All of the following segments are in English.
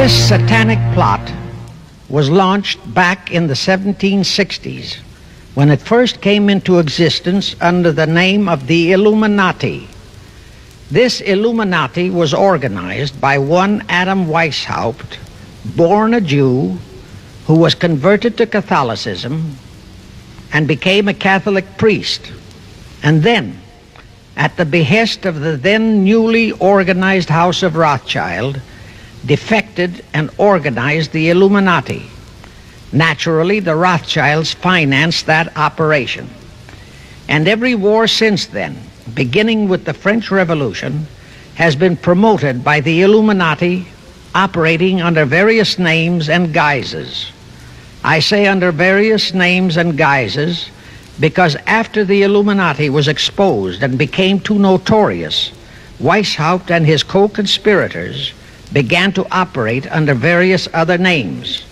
This satanic plot was launched back in the 1760s when it first came into existence under the name of the Illuminati. This Illuminati was organized by one Adam Weishaupt, born a Jew, who was converted to Catholicism and became a Catholic priest, and then, at the behest of the then newly organized House of Rothschild, defected and organized the Illuminati. Naturally, the Rothschilds financed that operation. And every war since then, beginning with the French Revolution, has been promoted by the Illuminati, operating under various names and guises. I say under various names and guises because after the Illuminati was exposed and became too notorious, Weishaupt and his co-conspirators began to operate under various other names.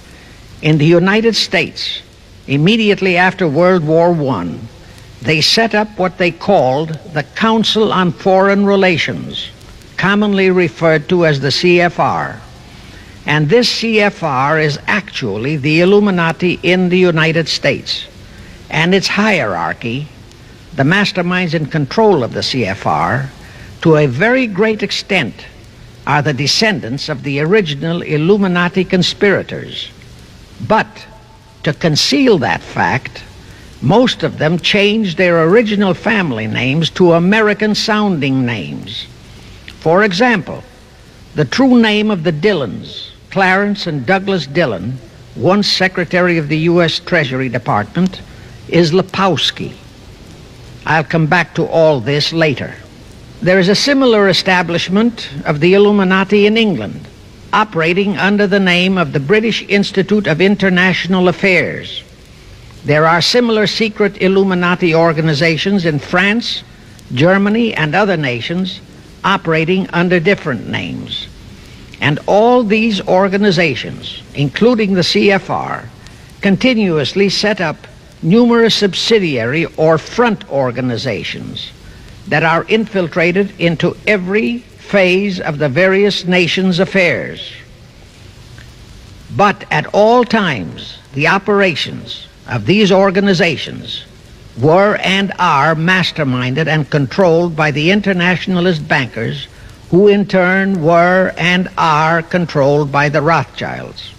In the United States, immediately after World War I, they set up what they called the Council on Foreign Relations, commonly referred to as the CFR. And this CFR is actually the Illuminati in the United States. And its hierarchy, the masterminds in control of the CFR, to a very great extent, are the descendants of the original Illuminati conspirators. But to conceal that fact, most of them changed their original family names to American-sounding names. For example, the true name of the Dillons, Clarence and Douglas Dillon, once Secretary of the U.S. Treasury Department, is Lepowski. I'll come back to all this later. There is a similar establishment of the Illuminati in England, operating under the name of the British Institute of International Affairs. There are similar secret Illuminati organizations in France, Germany, and other nations operating under different names. And all these organizations, including the CFR, continuously set up numerous subsidiary or front organizations that are infiltrated into every phase of the various nations' affairs. But at all times, the operations of these organizations were and are masterminded and controlled by the internationalist bankers, who in turn were and are controlled by the Rothschilds.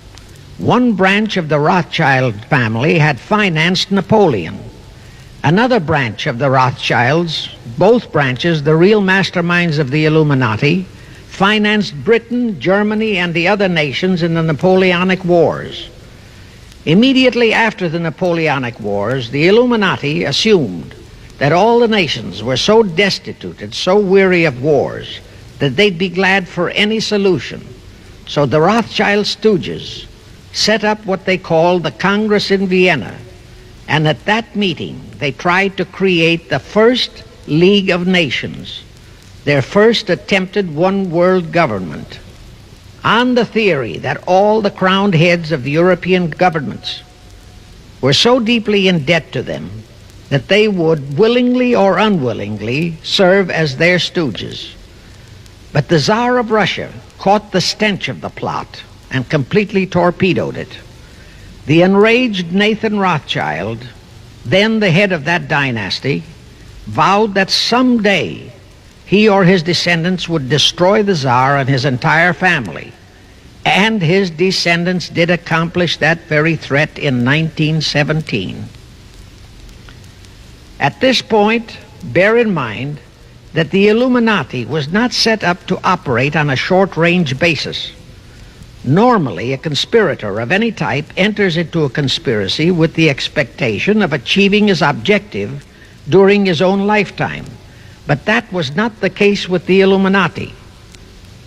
One branch of the Rothschild family had financed Napoleon. Another branch of the Rothschilds, both branches the real masterminds of the Illuminati, financed Britain, Germany, and the other nations in the Napoleonic Wars. Immediately after the Napoleonic Wars, the Illuminati assumed that all the nations were so destitute and so weary of wars that they'd be glad for any solution. So the Rothschild stooges set up what they called the Congress in Vienna, and at that meeting they tried to create the first League of Nations, their first attempted one world government, on the theory that all the crowned heads of the European governments were so deeply in debt to them that they would willingly or unwillingly serve as their stooges. But the Tsar of Russia caught the stench of the plot and completely torpedoed it. The enraged Nathan Rothschild, then the head of that dynasty, vowed that someday he or his descendants would destroy the Tsar and his entire family. And his descendants did accomplish that very threat in 1917. At this point, bear in mind that the Illuminati was not set up to operate on a short-range basis. Normally, a conspirator of any type enters into a conspiracy with the expectation of achieving his objective during his own lifetime. But that was not the case with the Illuminati.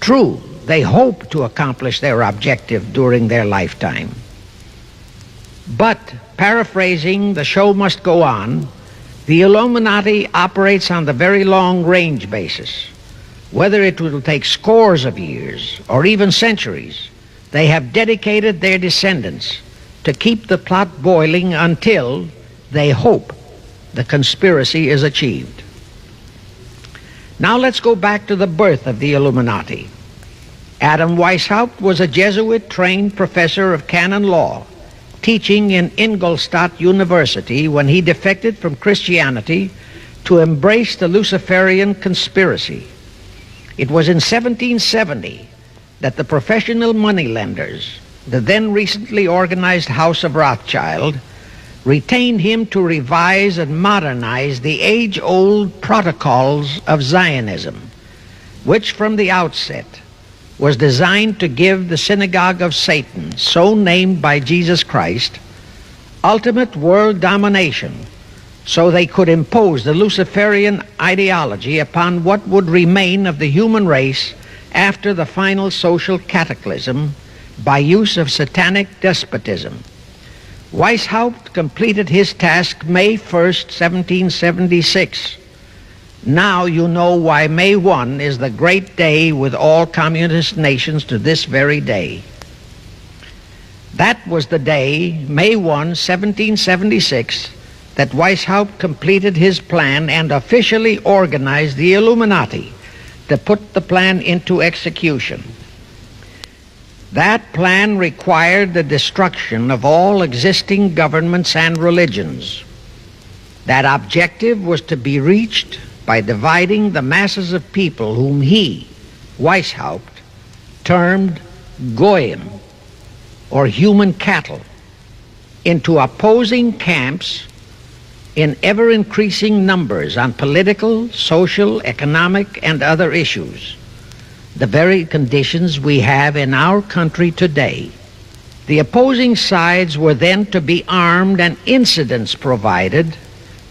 True, they hope to accomplish their objective during their lifetime. But, paraphrasing The Show Must Go On, the Illuminati operates on the very long-range basis. Whether it will take scores of years or even centuries, they have dedicated their descendants to keep the plot boiling until they hope the conspiracy is achieved. Now let's go back to the birth of the Illuminati. Adam Weishaupt was a Jesuit-trained professor of canon law, teaching in Ingolstadt University when he defected from Christianity to embrace the Luciferian conspiracy. It was in 1770 that the professional moneylenders, the then recently organized House of Rothschild, retained him to revise and modernize the age-old protocols of Zionism, which from the outset was designed to give the synagogue of Satan, so named by Jesus Christ, ultimate world domination, so they could impose the Luciferian ideology upon what would remain of the human race after the final social cataclysm by use of satanic despotism. Weishaupt completed his task May 1st, 1776. Now you know why May 1 is the great day with all communist nations to this very day. That was the day, May 1, 1776, that Weishaupt completed his plan and officially organized the Illuminati to put the plan into execution. That plan required the destruction of all existing governments and religions. That objective was to be reached by dividing the masses of people whom he, Weishaupt, termed goyim, or human cattle, into opposing camps in ever-increasing numbers on political, social, economic, and other issues, the very conditions we have in our country today. The opposing sides were then to be armed and incidents provided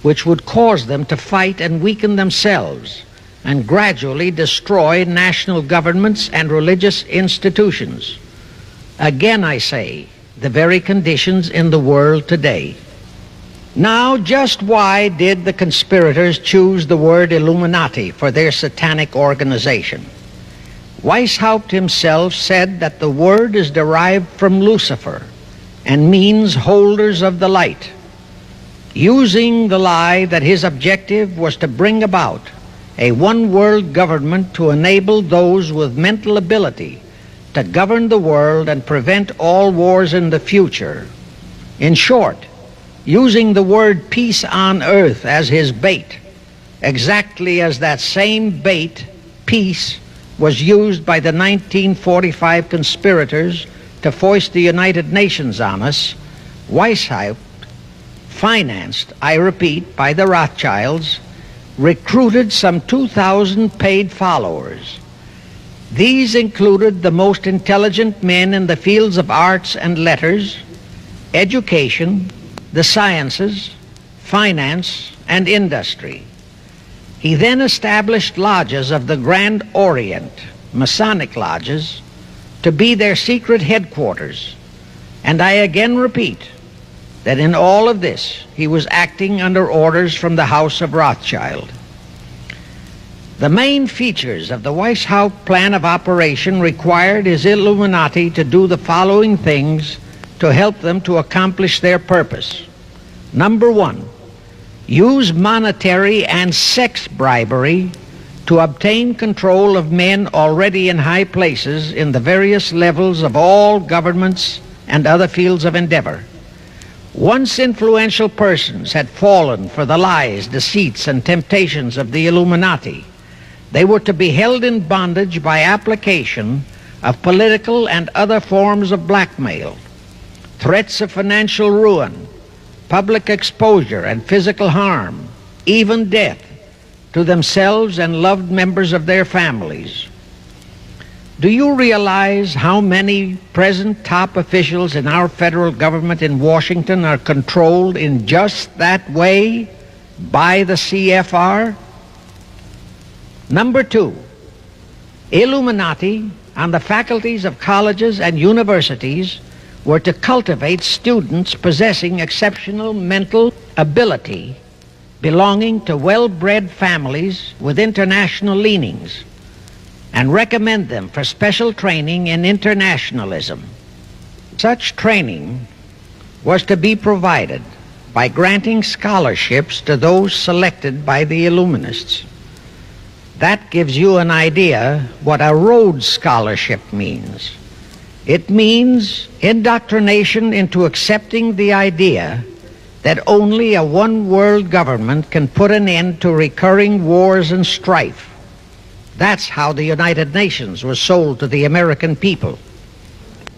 which would cause them to fight and weaken themselves and gradually destroy national governments and religious institutions. Again, I say, the very conditions in the world today. Now, just why did the conspirators choose the word Illuminati for their satanic organization? Weishaupt himself said that the word is derived from Lucifer and means holders of the light, using the lie that his objective was to bring about a one-world government to enable those with mental ability to govern the world and prevent all wars in the future. In short, using the word peace on earth as his bait, exactly as that same bait, peace, was used by the 1945 conspirators to foist the United Nations on us. Weishaupt, financed, I repeat, by the Rothschilds, recruited some 2,000 paid followers. These included the most intelligent men in the fields of arts and letters, education, the sciences, finance, and industry. He then established lodges of the Grand Orient, Masonic lodges, to be their secret headquarters. And I again repeat that in all of this he was acting under orders from the House of Rothschild. The main features of the Weishaupt plan of operation required his Illuminati to do the following things to help them to accomplish their purpose. Number one, use monetary and sex bribery to obtain control of men already in high places in the various levels of all governments and other fields of endeavor. Once influential persons had fallen for the lies, deceits, and temptations of the Illuminati, they were to be held in bondage by application of political and other forms of blackmail, threats of financial ruin, public exposure and physical harm, even death, to themselves and loved members of their families. Do you realize how many present top officials in our federal government in Washington are controlled in just that way by the CFR? Number two, Illuminati on the faculties of colleges and universities were to cultivate students possessing exceptional mental ability, belonging to well-bred families with international leanings, and recommend them for special training in internationalism. Such training was to be provided by granting scholarships to those selected by the Illuminists. That gives you an idea what a Rhodes Scholarship means. It means indoctrination into accepting the idea that only a one-world government can put an end to recurring wars and strife. That's how the United Nations was sold to the American people.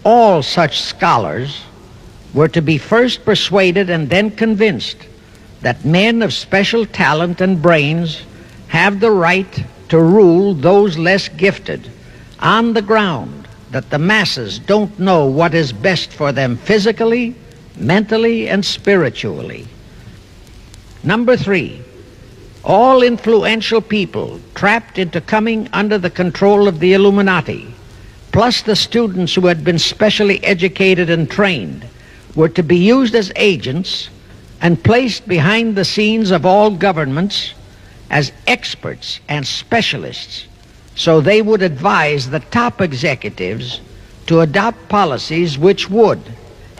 All such scholars were to be first persuaded and then convinced that men of special talent and brains have the right to rule those less gifted on the ground that the masses don't know what is best for them physically, mentally, and spiritually. Number 3, all influential people trapped into coming under the control of the Illuminati, plus the students who had been specially educated and trained, were to be used as agents and placed behind the scenes of all governments as experts and specialists, so they would advise the top executives to adopt policies which would,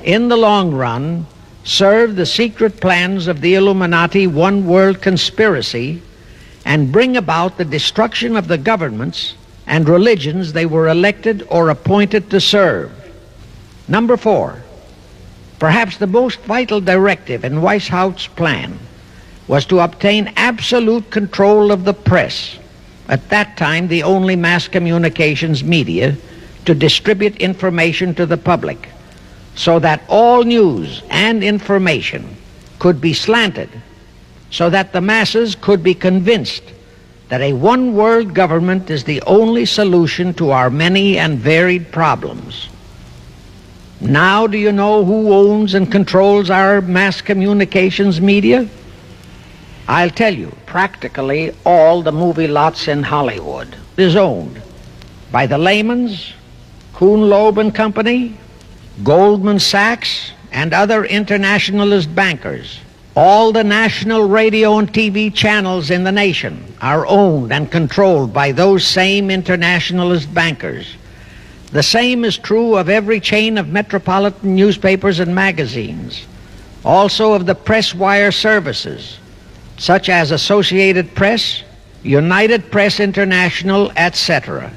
in the long run, serve the secret plans of the Illuminati one-world conspiracy and bring about the destruction of the governments and religions they were elected or appointed to serve. Number 4, perhaps the most vital directive in Weishaupt's plan was to obtain absolute control of the press, at that time the only mass communications media, to distribute information to the public, so that all news and information could be slanted, so that the masses could be convinced that a one-world government is the only solution to our many and varied problems. Now do you know who owns and controls our mass communications media? I'll tell you, practically all the movie lots in Hollywood is owned by the Lehmans, Kuhn Loeb and Company, Goldman Sachs, and other internationalist bankers. All the national radio and TV channels in the nation are owned and controlled by those same internationalist bankers. The same is true of every chain of metropolitan newspapers and magazines, also of the press wire services, such as Associated Press, United Press International, etc.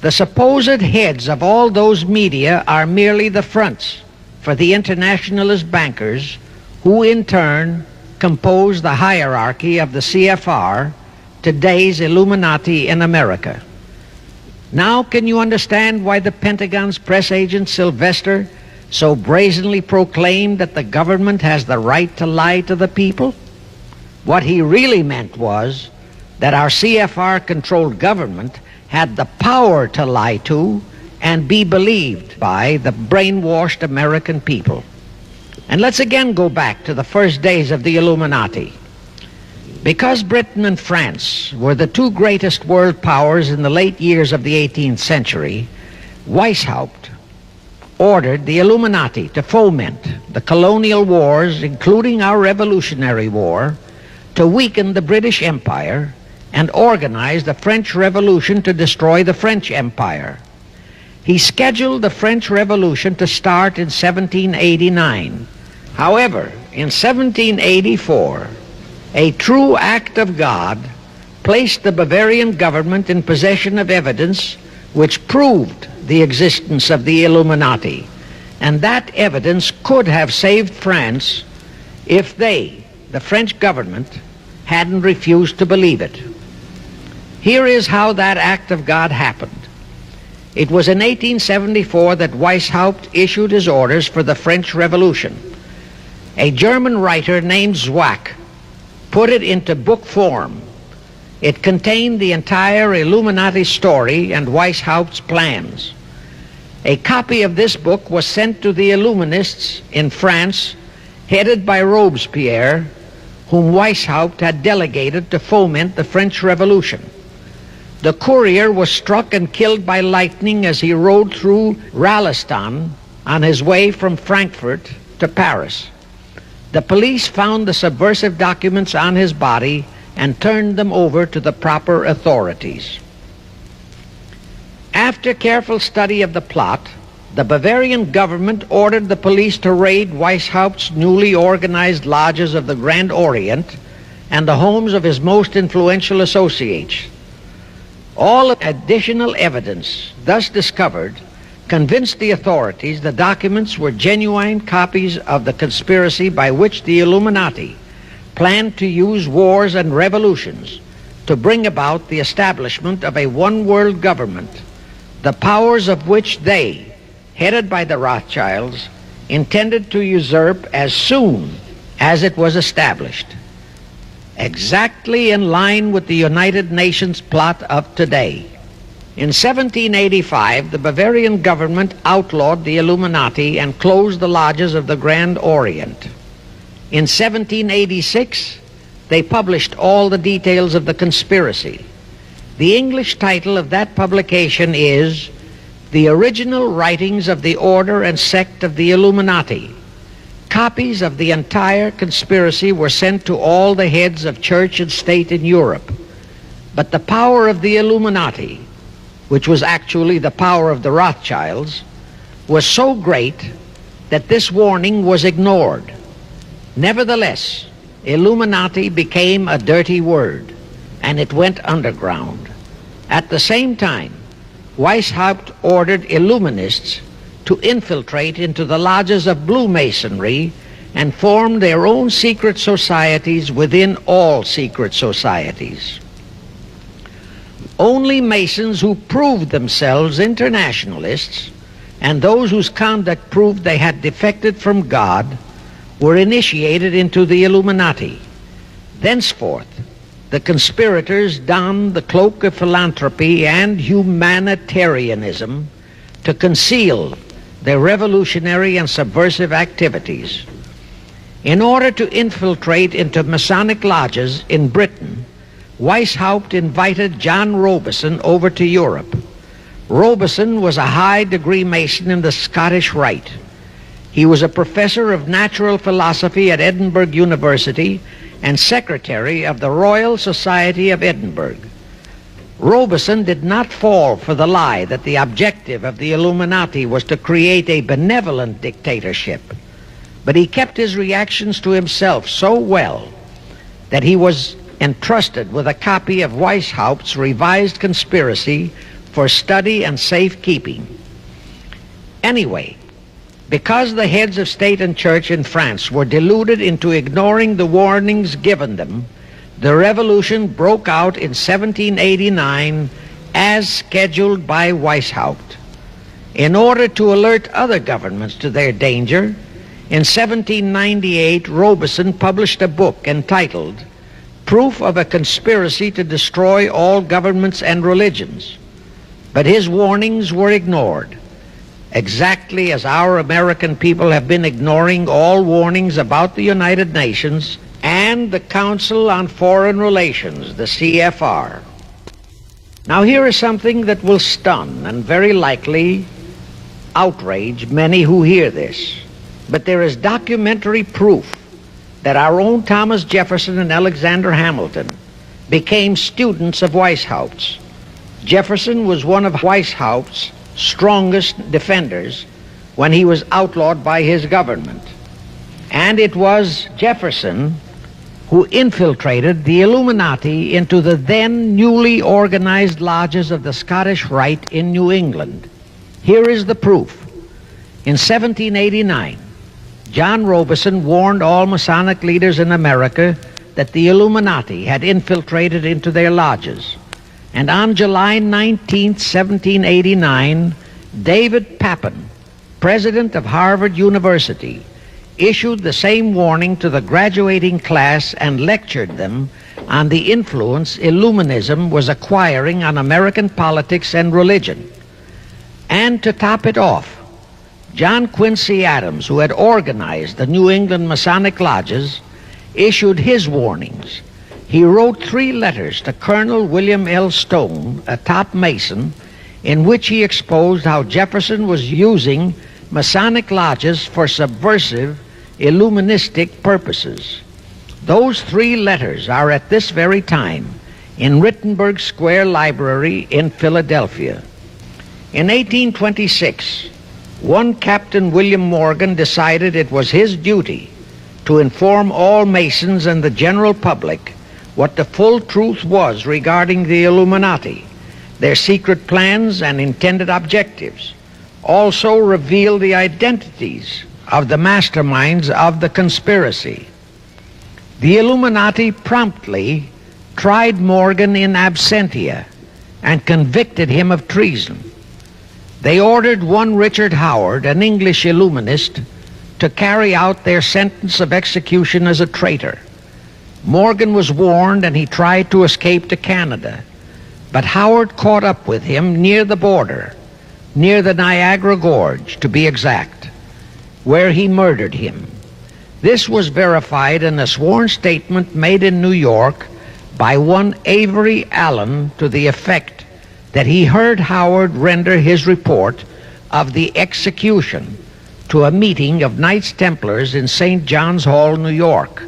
The supposed heads of all those media are merely the fronts for the internationalist bankers, who in turn compose the hierarchy of the CFR, today's Illuminati in America. Now can you understand why the Pentagon's press agent Sylvester so brazenly proclaimed that the government has the right to lie to the people? What he really meant was that our CFR-controlled government had the power to lie to and be believed by the brainwashed American people. And let's again go back to the first days of the Illuminati. Because Britain and France were the two greatest world powers in the late years of the 18th century, Weishaupt ordered the Illuminati to foment the colonial wars, including our Revolutionary War, to weaken the British Empire and organize the French Revolution to destroy the French Empire. He scheduled the French Revolution to start in 1789. However, in 1784, a true act of God placed the Bavarian government in possession of evidence which proved the existence of the Illuminati, and that evidence could have saved France if they, the French government, hadn't refused to believe it. Here is how that act of God happened. It was in 1874 that Weishaupt issued his orders for the French Revolution. A German writer named Zwack put it into book form. It contained the entire Illuminati story and Weishaupt's plans. A copy of this book was sent to the Illuminists in France, headed by Robespierre, whom Weishaupt had delegated to foment the French Revolution. The courier was struck and killed by lightning as he rode through Ralston on his way from Frankfurt to Paris. The police found the subversive documents on his body and turned them over to the proper authorities. After careful study of the plot, the Bavarian government ordered the police to raid Weishaupt's newly organized lodges of the Grand Orient and the homes of his most influential associates, All additional evidence thus discovered convinced the authorities the documents were genuine copies of the conspiracy by which the Illuminati planned to use wars and revolutions to bring about the establishment of a one-world government, the powers of which they, headed by the Rothschilds, intended to usurp as soon as it was established, exactly in line with the United Nations plot of today. In 1785, the Bavarian government outlawed the Illuminati and closed the lodges of the Grand Orient. In 1786, they published all the details of the conspiracy. The English title of that publication is The Original Writings of the Order and Sect of the Illuminati. Copies of the entire conspiracy were sent to all the heads of church and state in Europe. But the power of the Illuminati, which was actually the power of the Rothschilds, was so great that this warning was ignored. Nevertheless, Illuminati became a dirty word, and it went underground. At the same time, Weishaupt ordered Illuminists to infiltrate into the lodges of Blue Masonry and form their own secret societies within all secret societies. Only Masons who proved themselves internationalists and those whose conduct proved they had defected from God were initiated into the Illuminati. Thenceforth, the conspirators donned the cloak of philanthropy and humanitarianism to conceal their revolutionary and subversive activities. In order to infiltrate into Masonic lodges in Britain, Weishaupt invited John Robison over to Europe. Robison was a high-degree Mason in the Scottish Rite. He was a professor of natural philosophy at Edinburgh University and secretary of the Royal Society of Edinburgh. Robison did not fall for the lie that the objective of the Illuminati was to create a benevolent dictatorship, but he kept his reactions to himself so well that he was entrusted with a copy of Weishaupt's revised conspiracy for study and safekeeping. Anyway, because the heads of state and church in France were deluded into ignoring the warnings given them, the revolution broke out in 1789 as scheduled by Weishaupt. In order to alert other governments to their danger, in 1798 Robison published a book entitled Proof of a Conspiracy to Destroy All Governments and Religions. But his warnings were ignored, exactly as our American people have been ignoring all warnings about the United Nations and the Council on Foreign Relations, the CFR. Now here is something that will stun and very likely outrage many who hear this, but there is documentary proof that our own Thomas Jefferson and Alexander Hamilton became students of Weishaupt's. Jefferson was one of Weishaupt's strongest defenders when he was outlawed by his government. And it was Jefferson who infiltrated the Illuminati into the then newly organized lodges of the Scottish Rite in New England. Here is the proof. In 1789, John Robison warned all Masonic leaders in America that the Illuminati had infiltrated into their lodges. And on July 19, 1789, David Papin, president of Harvard University, issued the same warning to the graduating class and lectured them on the influence Illuminism was acquiring on American politics and religion. And to top it off, John Quincy Adams, who had organized the New England Masonic lodges, issued his warnings. He wrote 3 letters to Colonel William L. Stone, a top Mason, in which he exposed how Jefferson was using Masonic lodges for subversive, Illuministic purposes. Those 3 letters are at this very time in Rittenberg Square Library in Philadelphia. In 1826, one Captain William Morgan decided it was his duty to inform all Masons and the general public what the full truth was regarding the Illuminati, their secret plans and intended objectives, also revealed the identities of the masterminds of the conspiracy. The Illuminati promptly tried Morgan in absentia and convicted him of treason. They ordered one Richard Howard, an English Illuminist, to carry out their sentence of execution as a traitor. Morgan was warned and he tried to escape to Canada, but Howard caught up with him near the border, near the Niagara Gorge to be exact, where he murdered him. This was verified in a sworn statement made in New York by one Avery Allen to the effect that he heard Howard render his report of the execution to a meeting of Knights Templars in St. John's Hall, New York.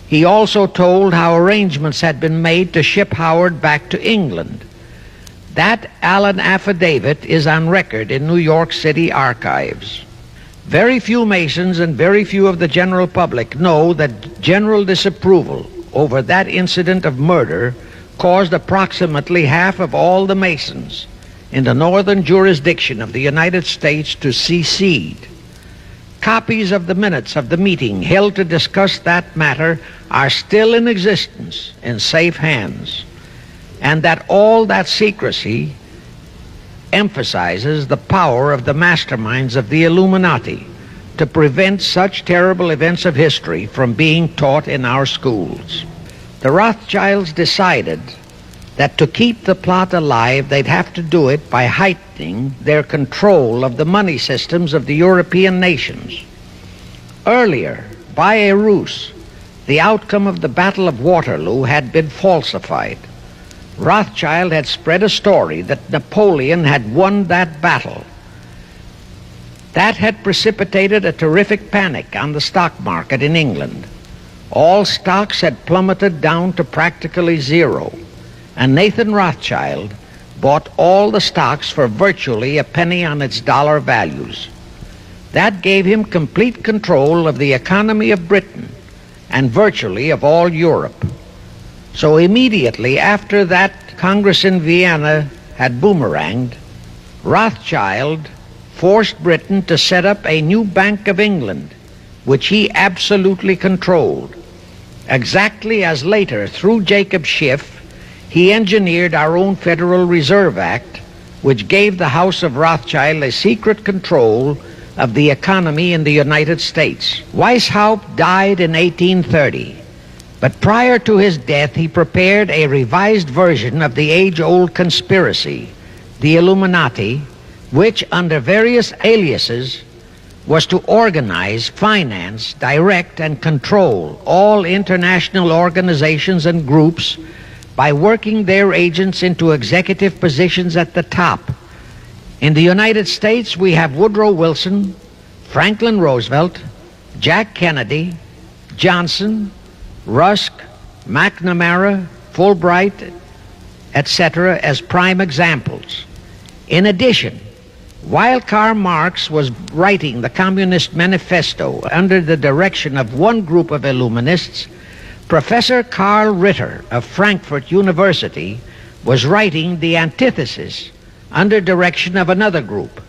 He also told how arrangements had been made to ship Howard back to England. That Allen affidavit is on record in New York City archives. Very few Masons and very few of the general public know that general disapproval over that incident of murder caused approximately half of all the Masons in the northern jurisdiction of the United States to secede. Copies of the minutes of the meeting held to discuss that matter are still in existence in safe hands, and that all that secrecy emphasizes the power of the masterminds of the Illuminati to prevent such terrible events of history from being taught in our schools. The Rothschilds decided that to keep the plot alive, they'd have to do it by heightening their control of the money systems of the European nations. Earlier, by a ruse, the outcome of the Battle of Waterloo had been falsified. Rothschild had spread a story that Napoleon had won that battle. That had precipitated a terrific panic on the stock market in England. All stocks had plummeted down to practically zero, and Nathan Rothschild bought all the stocks for virtually a penny on its dollar values. That gave him complete control of the economy of Britain and virtually of all Europe. So immediately after that Congress in Vienna had boomeranged, Rothschild forced Britain to set up a new Bank of England, which he absolutely controlled. Exactly as later, through Jacob Schiff, he engineered our own Federal Reserve Act, which gave the House of Rothschild a secret control of the economy in the United States. Weishaupt died in 1830, but prior to his death he prepared a revised version of the age-old conspiracy, the Illuminati, which under various aliases was to organize, finance, direct, and control all international organizations and groups by working their agents into executive positions at the top. In the United States, we have Woodrow Wilson, Franklin Roosevelt, Jack Kennedy, Johnson, Rusk, McNamara, Fulbright, etc. as prime examples. In addition, while Karl Marx was writing the Communist Manifesto under the direction of one group of Illuminists, Professor Karl Ritter of Frankfurt University was writing the antithesis under direction of another group.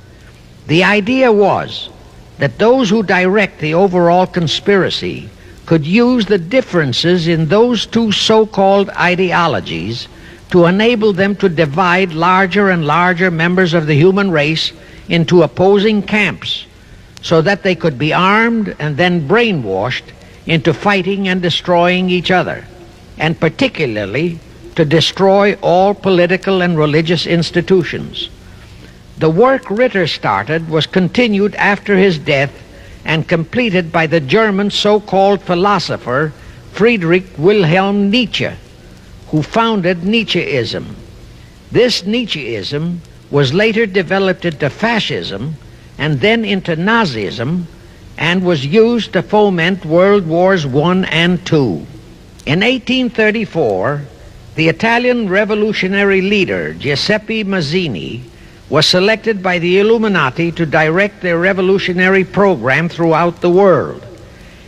The idea was that those who direct the overall conspiracy could use the differences in those two so-called ideologies to enable them to divide larger and larger members of the human race into opposing camps so that they could be armed and then brainwashed into fighting and destroying each other, and particularly to destroy all political and religious institutions. The work Ritter started was continued after his death and completed by the German so-called philosopher Friedrich Wilhelm Nietzsche, who founded Nietzscheism. This Nietzscheism was later developed into fascism and then into Nazism, and was used to foment World Wars I and II. In 1834, the Italian revolutionary leader Giuseppe Mazzini was selected by the Illuminati to direct their revolutionary program throughout the world.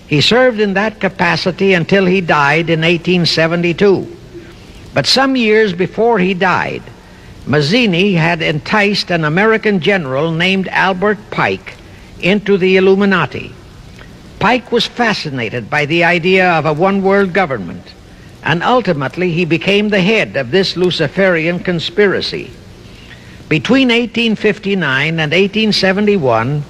He served in that capacity until he died in 1872. But some years before he died, Mazzini had enticed an American general named Albert Pike into the Illuminati. Pike was fascinated by the idea of a one-world government, and ultimately he became the head of this Luciferian conspiracy. Between 1859 and 1871,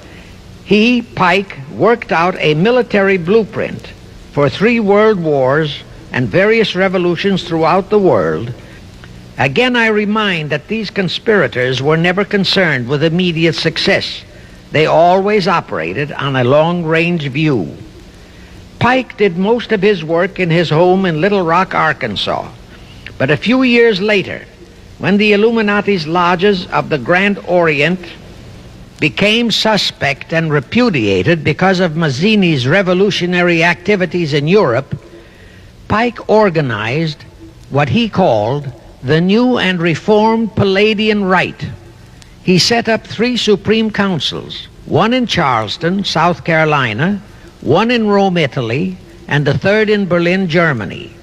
Pike, worked out a military blueprint for 3 world wars and various revolutions throughout the world. Again, I remind that these conspirators were never concerned with immediate success. They always operated on a long-range view. Pike did most of his work in his home in Little Rock, Arkansas. But a few years later, when the Illuminati's lodges of the Grand Orient became suspect and repudiated because of Mazzini's revolutionary activities in Europe, Pike organized what he called the New and Reformed Palladian Rite. He set up 3 supreme councils, one in Charleston, South Carolina, one in Rome, Italy, and the 3rd in Berlin, Germany.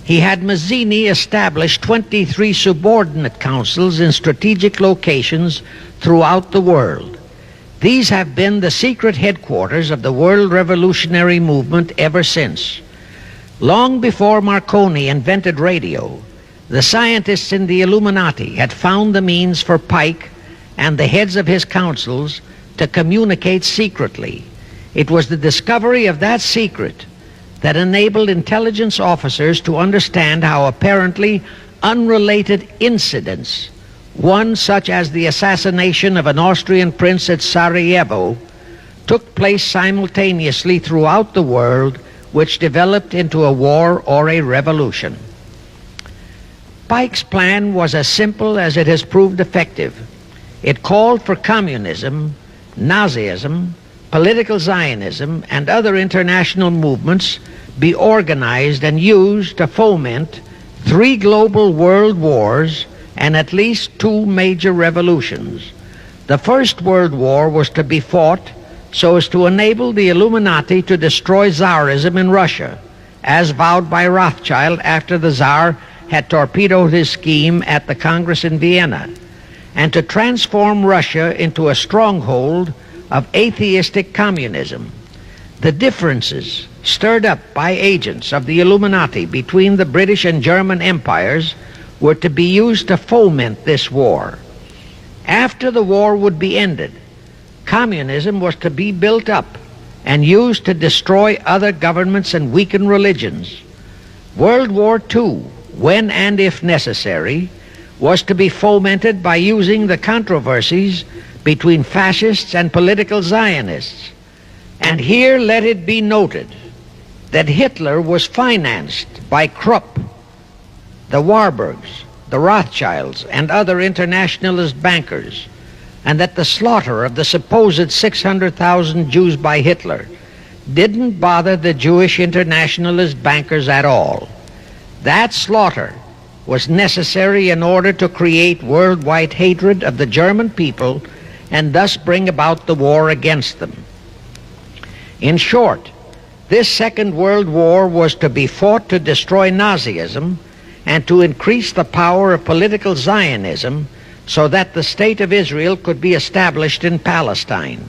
He had Mazzini establish 23 subordinate councils in strategic locations throughout the world. These have been the secret headquarters of the world revolutionary movement ever since. Long before Marconi invented radio, the scientists in the Illuminati had found the means for Pike and the heads of his councils to communicate secretly. It was the discovery of that secret that enabled intelligence officers to understand how apparently unrelated incidents, one such as the assassination of an Austrian prince at Sarajevo, took place simultaneously throughout the world, which developed into a war or a revolution. Pike's plan was as simple as it has proved effective. It called for communism, Nazism, political Zionism, and other international movements be organized and used to foment 3 global world wars and at least 2 major revolutions. The First World War was to be fought so as to enable the Illuminati to destroy Tsarism in Russia, as vowed by Rothschild after the Tsar had torpedoed his scheme at the Congress in Vienna, and to transform Russia into a stronghold of atheistic communism. The differences stirred up by agents of the Illuminati between the British and German empires were to be used to foment this war. After the war would be ended, communism was to be built up and used to destroy other governments and weaken religions. World War II, when and if necessary, was to be fomented by using the controversies between fascists and political Zionists. And here let it be noted that Hitler was financed by Krupp, the Warburgs, the Rothschilds, and other internationalist bankers, and that the slaughter of the supposed 600,000 Jews by Hitler didn't bother the Jewish internationalist bankers at all. That slaughter was necessary in order to create worldwide hatred of the German people and thus bring about the war against them. In short, this Second World War was to be fought to destroy Nazism and to increase the power of political Zionism so that the State of Israel could be established in Palestine.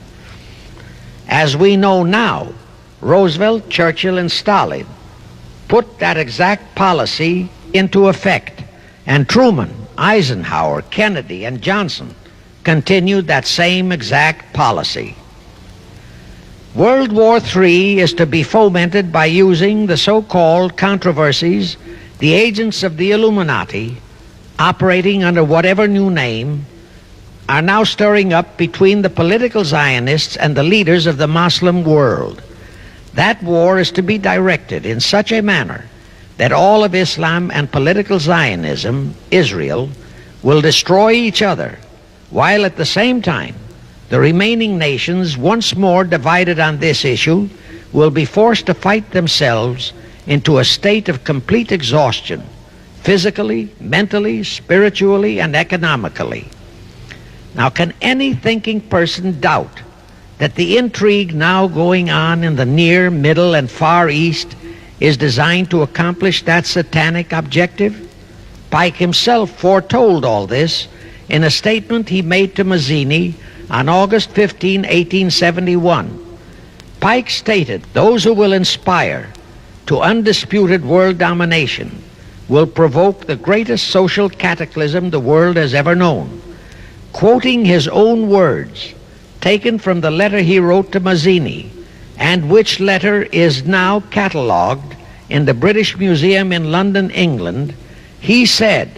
As we know now, Roosevelt, Churchill, and Stalin put that exact policy into effect, and Truman, Eisenhower, Kennedy, and Johnson continued that same exact policy. World War III is to be fomented by using the so-called controversies the agents of the Illuminati, operating under whatever new name, are now stirring up between the political Zionists and the leaders of the Muslim world. That war is to be directed in such a manner that all of Islam and political Zionism, Israel, will destroy each other, while at the same time the remaining nations, once more divided on this issue, will be forced to fight themselves into a state of complete exhaustion, physically, mentally, spiritually, and economically. Now, can any thinking person doubt that the intrigue now going on in the Near, Middle, and Far East is designed to accomplish that satanic objective? Pike himself foretold all this in a statement he made to Mazzini on August 15, 1871. Pike stated, "Those who will inspire to undisputed world domination will provoke the greatest social cataclysm the world has ever known." Quoting his own words, taken from the letter he wrote to Mazzini, and which letter is now catalogued in the British Museum in London, England, he said,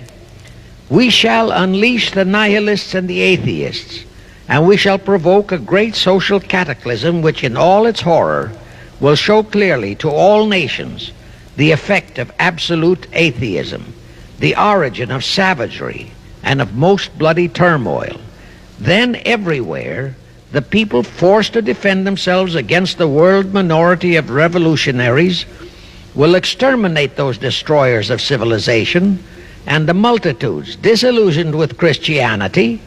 "We shall unleash the nihilists and the atheists, and we shall provoke a great social cataclysm which in all its horror will show clearly to all nations the effect of absolute atheism, the origin of savagery and of most bloody turmoil. Then everywhere the people forced to defend themselves against the world minority of revolutionaries will exterminate those destroyers of civilization, and the multitudes disillusioned with Christianity,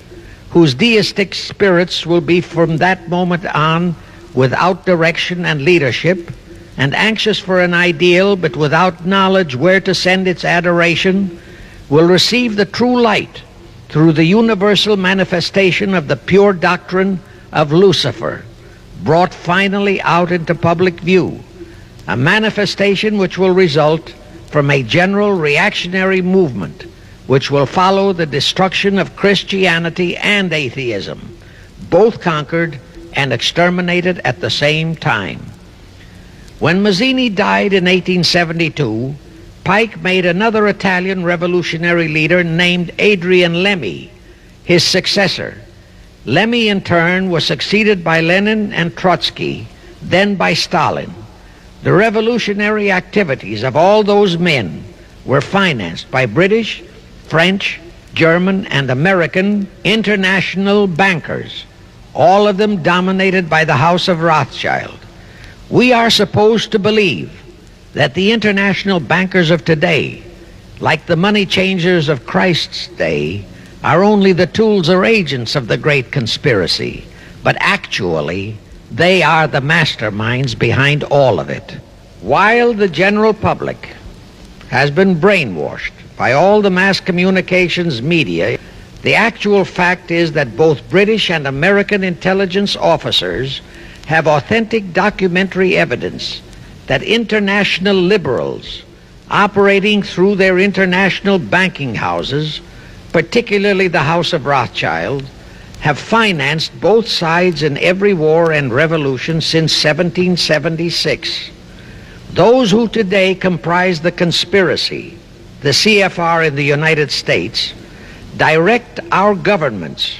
whose deistic spirits will be from that moment on without direction and leadership, and anxious for an ideal but without knowledge where to send its adoration, will receive the true light through the universal manifestation of the pure doctrine of Lucifer, brought finally out into public view, a manifestation which will result from a general reactionary movement which will follow the destruction of Christianity and atheism, both conquered and exterminated at the same time." When Mazzini died in 1872, Pike made another Italian revolutionary leader named Adrian Lemmy his successor. Lemmy, in turn, was succeeded by Lenin and Trotsky, then by Stalin. The revolutionary activities of all those men were financed by British, French, German, and American international bankers, all of them dominated by the House of Rothschild. We are supposed to believe that the international bankers of today, like the money changers of Christ's day, are only the tools or agents of the great conspiracy, but actually they are the masterminds behind all of it. While the general public has been brainwashed by all the mass communications media, the actual fact is that both British and American intelligence officers have authentic documentary evidence that international liberals operating through their international banking houses, particularly the House of Rothschild, have financed both sides in every war and revolution since 1776. Those who today comprise the conspiracy, the CFR in the United States, direct our governments,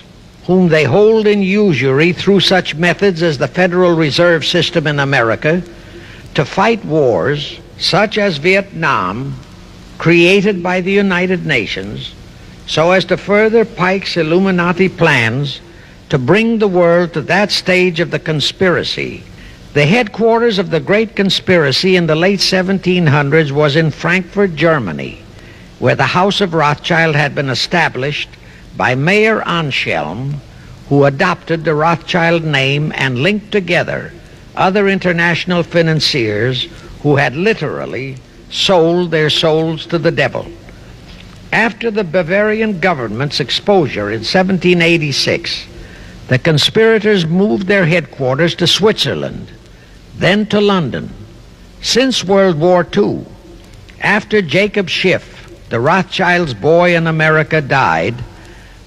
whom they hold in usury through such methods as the Federal Reserve System in America, to fight wars such as Vietnam, created by the United Nations, so as to further Pike's Illuminati plans to bring the world to that stage of the conspiracy. The headquarters of the great conspiracy in the late 1700s was in Frankfurt, Germany, where the House of Rothschild had been established by Mayer Anschelm, who adopted the Rothschild name and linked together other international financiers who had literally sold their souls to the devil. After the Bavarian government's exposure in 1786, the conspirators moved their headquarters to Switzerland, then to London. Since World War II, after Jacob Schiff, the Rothschild's boy in America, died,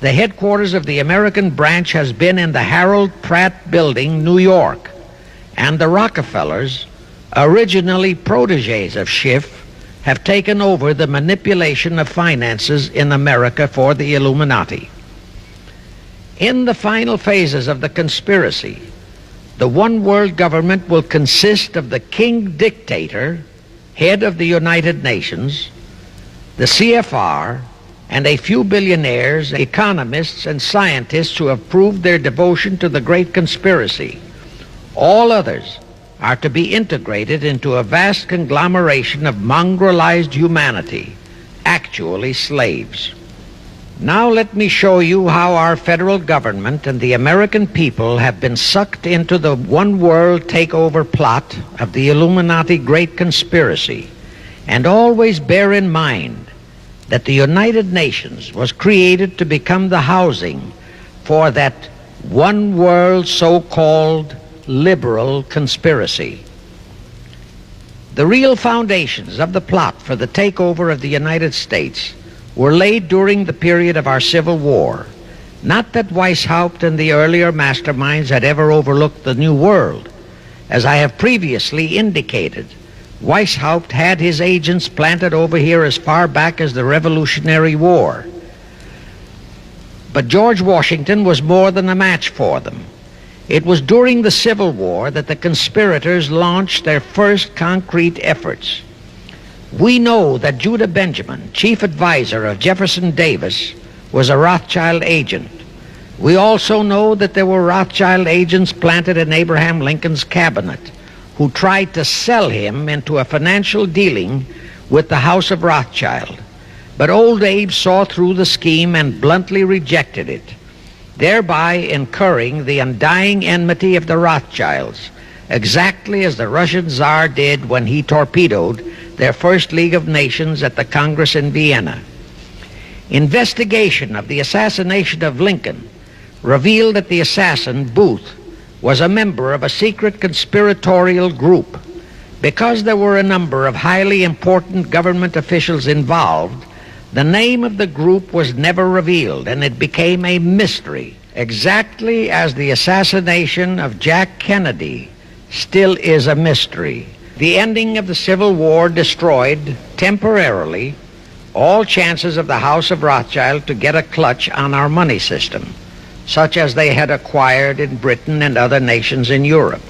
the headquarters of the American branch has been in the Harold Pratt Building, New York, and the Rockefellers, originally protégés of Schiff, have taken over the manipulation of finances in America for the Illuminati. In the final phases of the conspiracy, the one world government will consist of the king dictator, head of the United Nations, the CFR, and a few billionaires, economists, and scientists who have proved their devotion to the great conspiracy. All others are to be integrated into a vast conglomeration of mongrelized humanity, actually slaves. Now let me show you how our federal government and the American people have been sucked into the one world takeover plot of the Illuminati great conspiracy. And always bear in mind that the United Nations was created to become the housing for that one world so-called liberal conspiracy. The real foundations of the plot for the takeover of the United States were laid during the period of our Civil War. Not that Weishaupt and the earlier masterminds had ever overlooked the New World. As I have previously indicated, Weishaupt had his agents planted over here as far back as the Revolutionary War. But George Washington was more than a match for them. It was during the Civil War that the conspirators launched their first concrete efforts. We know that Judah Benjamin, chief advisor of Jefferson Davis, was a Rothschild agent. We also know that there were Rothschild agents planted in Abraham Lincoln's cabinet who tried to sell him into a financial dealing with the House of Rothschild. But old Abe saw through the scheme and bluntly rejected it, thereby incurring the undying enmity of the Rothschilds, exactly as the Russian Tsar did when he torpedoed their first League of Nations at the Congress in Vienna. Investigation of the assassination of Lincoln revealed that the assassin, Booth, was a member of a secret conspiratorial group. Because there were a number of highly important government officials involved, the name of the group was never revealed, and it became a mystery, exactly as the assassination of Jack Kennedy still is a mystery. The ending of the Civil War destroyed, temporarily, all chances of the House of Rothschild to get a clutch on our money system, such as they had acquired in Britain and other nations in Europe.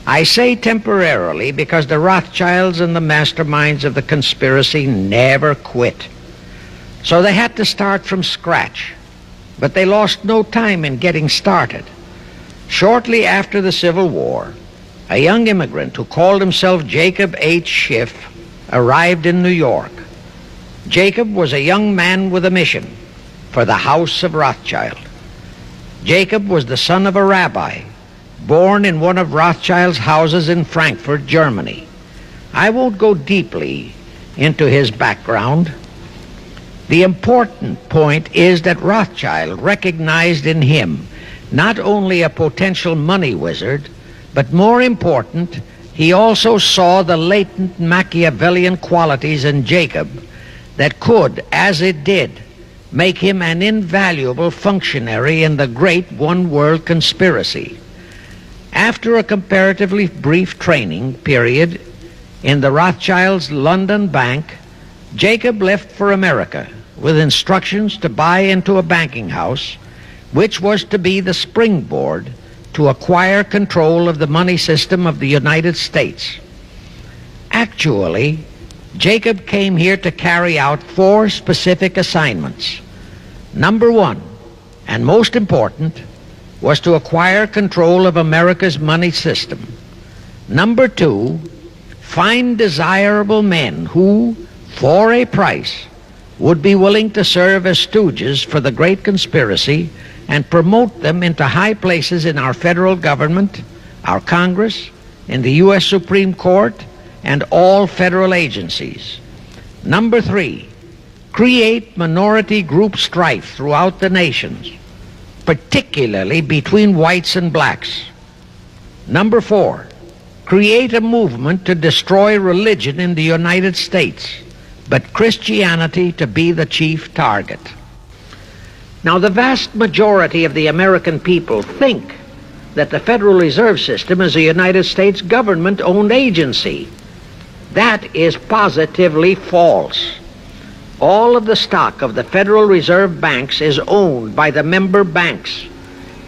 I say temporarily because the Rothschilds and the masterminds of the conspiracy never quit. So they had to start from scratch, but they lost no time in getting started. Shortly after the Civil War, a young immigrant who called himself Jacob H. Schiff arrived in New York. Jacob was a young man with a mission for the House of Rothschild. Jacob was the son of a rabbi, born in one of Rothschild's houses in Frankfurt, Germany. I won't go deeply into his background. The important point is that Rothschild recognized in him not only a potential money wizard, but more important, he also saw the latent Machiavellian qualities in Jacob that could, as it did, make him an invaluable functionary in the great one-world conspiracy. After a comparatively brief training period in the Rothschilds' London bank, Jacob left for America with instructions to buy into a banking house, which was to be the springboard to acquire control of the money system of the United States. Actually, Jacob came here to carry out 4 specific assignments. Number 1, and most important, was to acquire control of America's money system. Number 2, find desirable men who, for a price, would be willing to serve as stooges for the great conspiracy and promote them into high places in our federal government, our Congress, in the U.S. Supreme Court, and all federal agencies. Number 3, create minority group strife throughout the nations, particularly between whites and blacks. Number 4, create a movement to destroy religion in the United States, but Christianity to be the chief target. Now, the vast majority of the American people think that the Federal Reserve System is a United States government-owned agency. That is positively false. All of the stock of the Federal Reserve banks is owned by the member banks,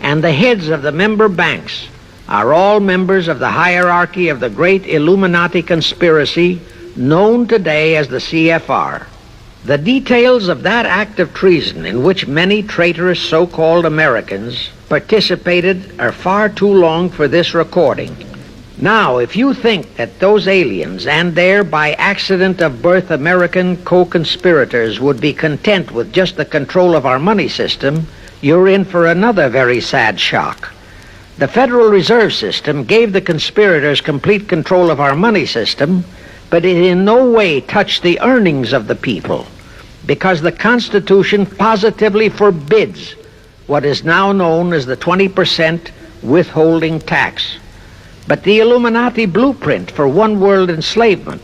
and the heads of the member banks are all members of the hierarchy of the great Illuminati conspiracy known today as the CFR. The details of that act of treason in which many traitorous so-called Americans participated are far too long for this recording. Now, if you think that those aliens and their by accident of birth American co-conspirators would be content with just the control of our money system, you're in for another very sad shock. The Federal Reserve System gave the conspirators complete control of our money system, but it in no way touched the earnings of the people. because the Constitution positively forbids what is now known as the 20% withholding tax. But the Illuminati blueprint for one world enslavement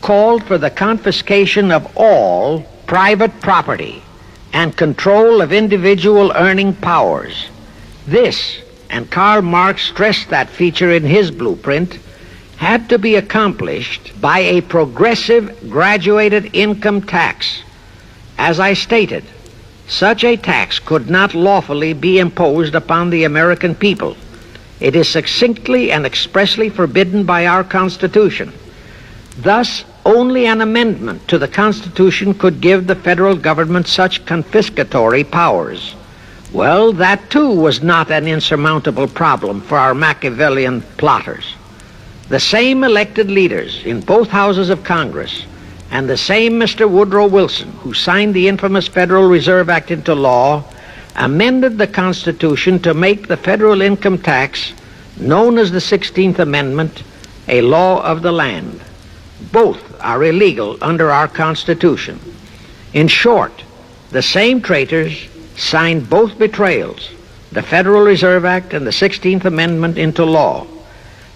called for the confiscation of all private property and control of individual earning powers. This, and Karl Marx stressed that feature in his blueprint, had to be accomplished by a progressive graduated income tax. As I stated, such a tax could not lawfully be imposed upon the American people. It is succinctly and expressly forbidden by our Constitution. Thus, only an amendment to the Constitution could give the federal government such confiscatory powers. Well, that too was not an insurmountable problem for our Machiavellian plotters. The same elected leaders in both houses of Congress and the same Mr. Woodrow Wilson, who signed the infamous Federal Reserve Act into law, amended the Constitution to make the federal income tax, known as the 16th Amendment, a law of the land. Both are illegal under our Constitution. In short, the same traitors signed both betrayals, the Federal Reserve Act and the 16th Amendment, into law.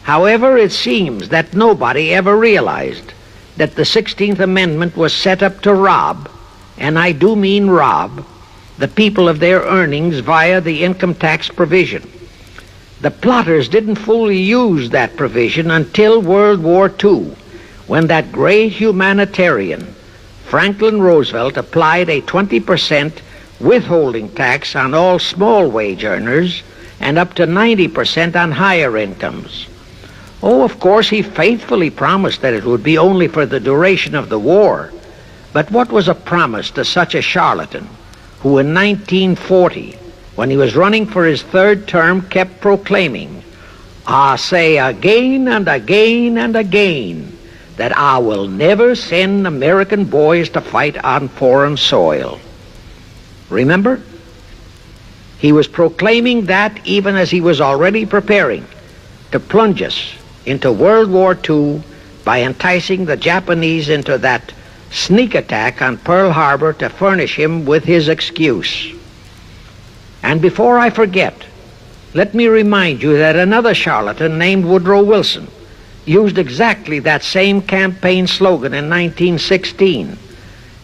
However, it seems that nobody ever realized that the 16th Amendment was set up to rob, and I do mean rob, the people of their earnings via the income tax provision. The plotters didn't fully use that provision until World War II, when that great humanitarian, Franklin Roosevelt, applied a 20% withholding tax on all small wage earners and up to 90% on higher incomes. Oh, of course, he faithfully promised that it would be only for the duration of the war. But what was a promise to such a charlatan who in 1940, when he was running for his third term, kept proclaiming, "I say again and again and again that I will never send American boys to fight on foreign soil"? Remember? He was proclaiming that even as he was already preparing to plunge us into World War II by enticing the Japanese into that sneak attack on Pearl Harbor to furnish him with his excuse. And before I forget, let me remind you that another charlatan named Woodrow Wilson used exactly that same campaign slogan in 1916.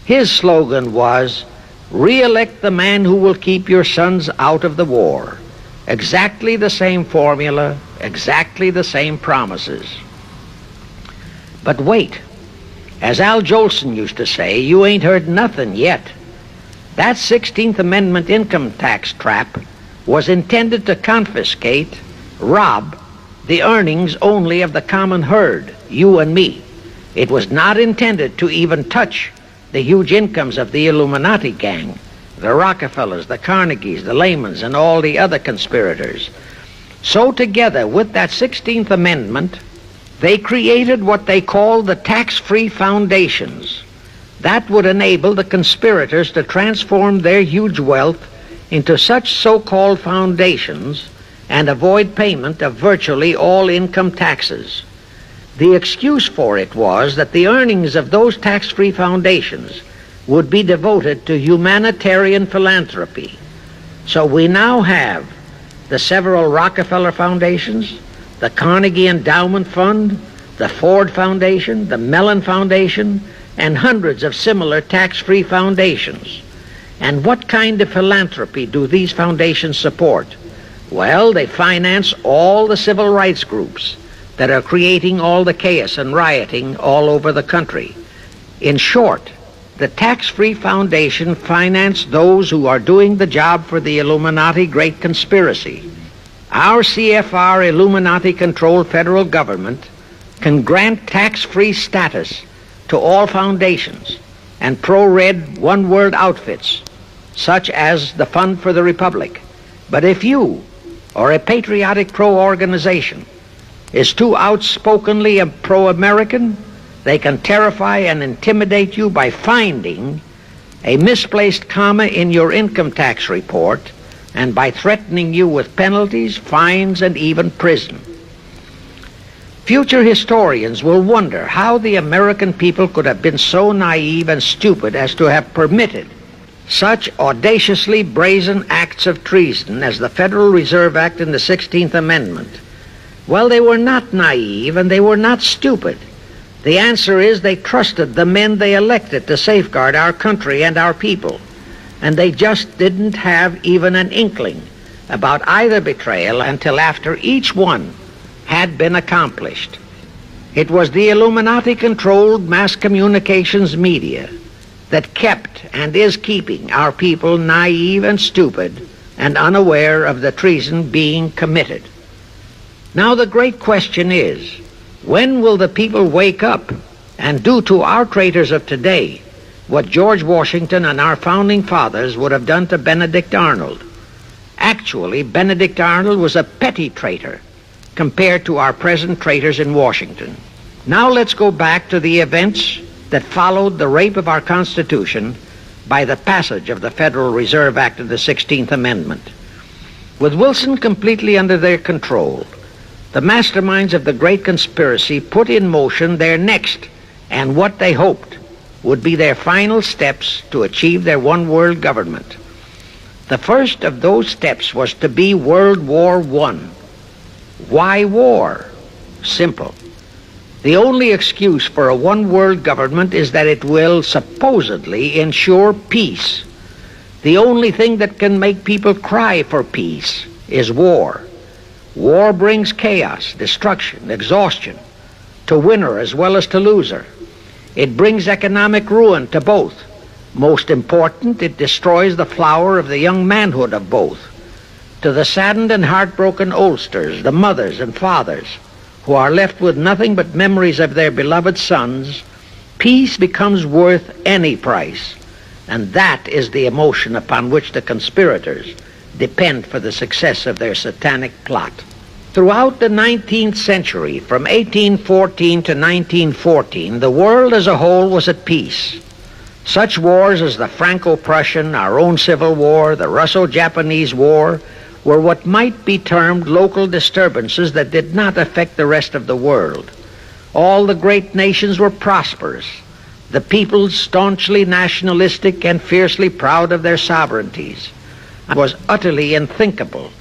His slogan was, "Re-elect the man who will keep your sons out of the war." Exactly the same formula, exactly the same promises. But wait, as Al Jolson used to say, you ain't heard nothing yet. That 16th Amendment income tax trap was intended to confiscate, rob, the earnings only of the common herd, you and me. It was not intended to even touch the huge incomes of the Illuminati gang, the Rockefellers, the Carnegies, the Lehmans, and all the other conspirators. So together with that 16th Amendment, they created what they called the tax-free foundations. That would enable the conspirators to transform their huge wealth into such so-called foundations and avoid payment of virtually all income taxes. The excuse for it was that the earnings of those tax-free foundations would be devoted to humanitarian philanthropy. So we now have the several Rockefeller foundations, the Carnegie Endowment Fund, the Ford Foundation, the Mellon Foundation, and hundreds of similar tax-free foundations. And what kind of philanthropy do these foundations support? Well, they finance all the civil rights groups that are creating all the chaos and rioting all over the country. In short, the tax-free foundation financed those who are doing the job for the Illuminati Great Conspiracy. Our CFR Illuminati-controlled federal government can grant tax-free status to all foundations and pro-red one-world outfits, such as the Fund for the Republic. But if you, or a patriotic pro-organization, is too outspokenly pro-American, they can terrify and intimidate you by finding a misplaced comma in your income tax report and by threatening you with penalties, fines, and even prison. Future historians will wonder how the American people could have been so naive and stupid as to have permitted such audaciously brazen acts of treason as the Federal Reserve Act and the 16th Amendment. Well, they were not naive and they were not stupid. The answer is they trusted the men they elected to safeguard our country and our people, and they just didn't have even an inkling about either betrayal until after each one had been accomplished. It was the Illuminati-controlled mass communications media that kept and is keeping our people naive and stupid and unaware of the treason being committed. Now the great question is, when will the people wake up and do to our traitors of today what George Washington and our founding fathers would have done to Benedict Arnold? Actually, Benedict Arnold was a petty traitor compared to our present traitors in Washington. Now let's go back to the events that followed the rape of our Constitution by the passage of the Federal Reserve Act of the 16th Amendment. With Wilson completely under their control, the masterminds of the great conspiracy put in motion their next and what they hoped would be their final steps to achieve their one world government. The first of those steps was to be World War I. Why war? Simple. The only excuse for a one-world government is that it will supposedly ensure peace. The only thing that can make people cry for peace is war. War brings chaos, destruction, exhaustion, to winner as well as to loser. It brings economic ruin to both. Most important, it destroys the flower of the young manhood of both. To the saddened and heartbroken oldsters, the mothers and fathers, who are left with nothing but memories of their beloved sons, peace becomes worth any price. And that is the emotion upon which the conspirators depend for the success of their satanic plot. Throughout the 19th century, from 1814 to 1914, the world as a whole was at peace. Such wars as the Franco-Prussian, our own Civil War, the Russo-Japanese War, were what might be termed local disturbances that did not affect the rest of the world. All the great nations were prosperous, the peoples staunchly nationalistic and fiercely proud of their sovereignties. It was utterly unthinkable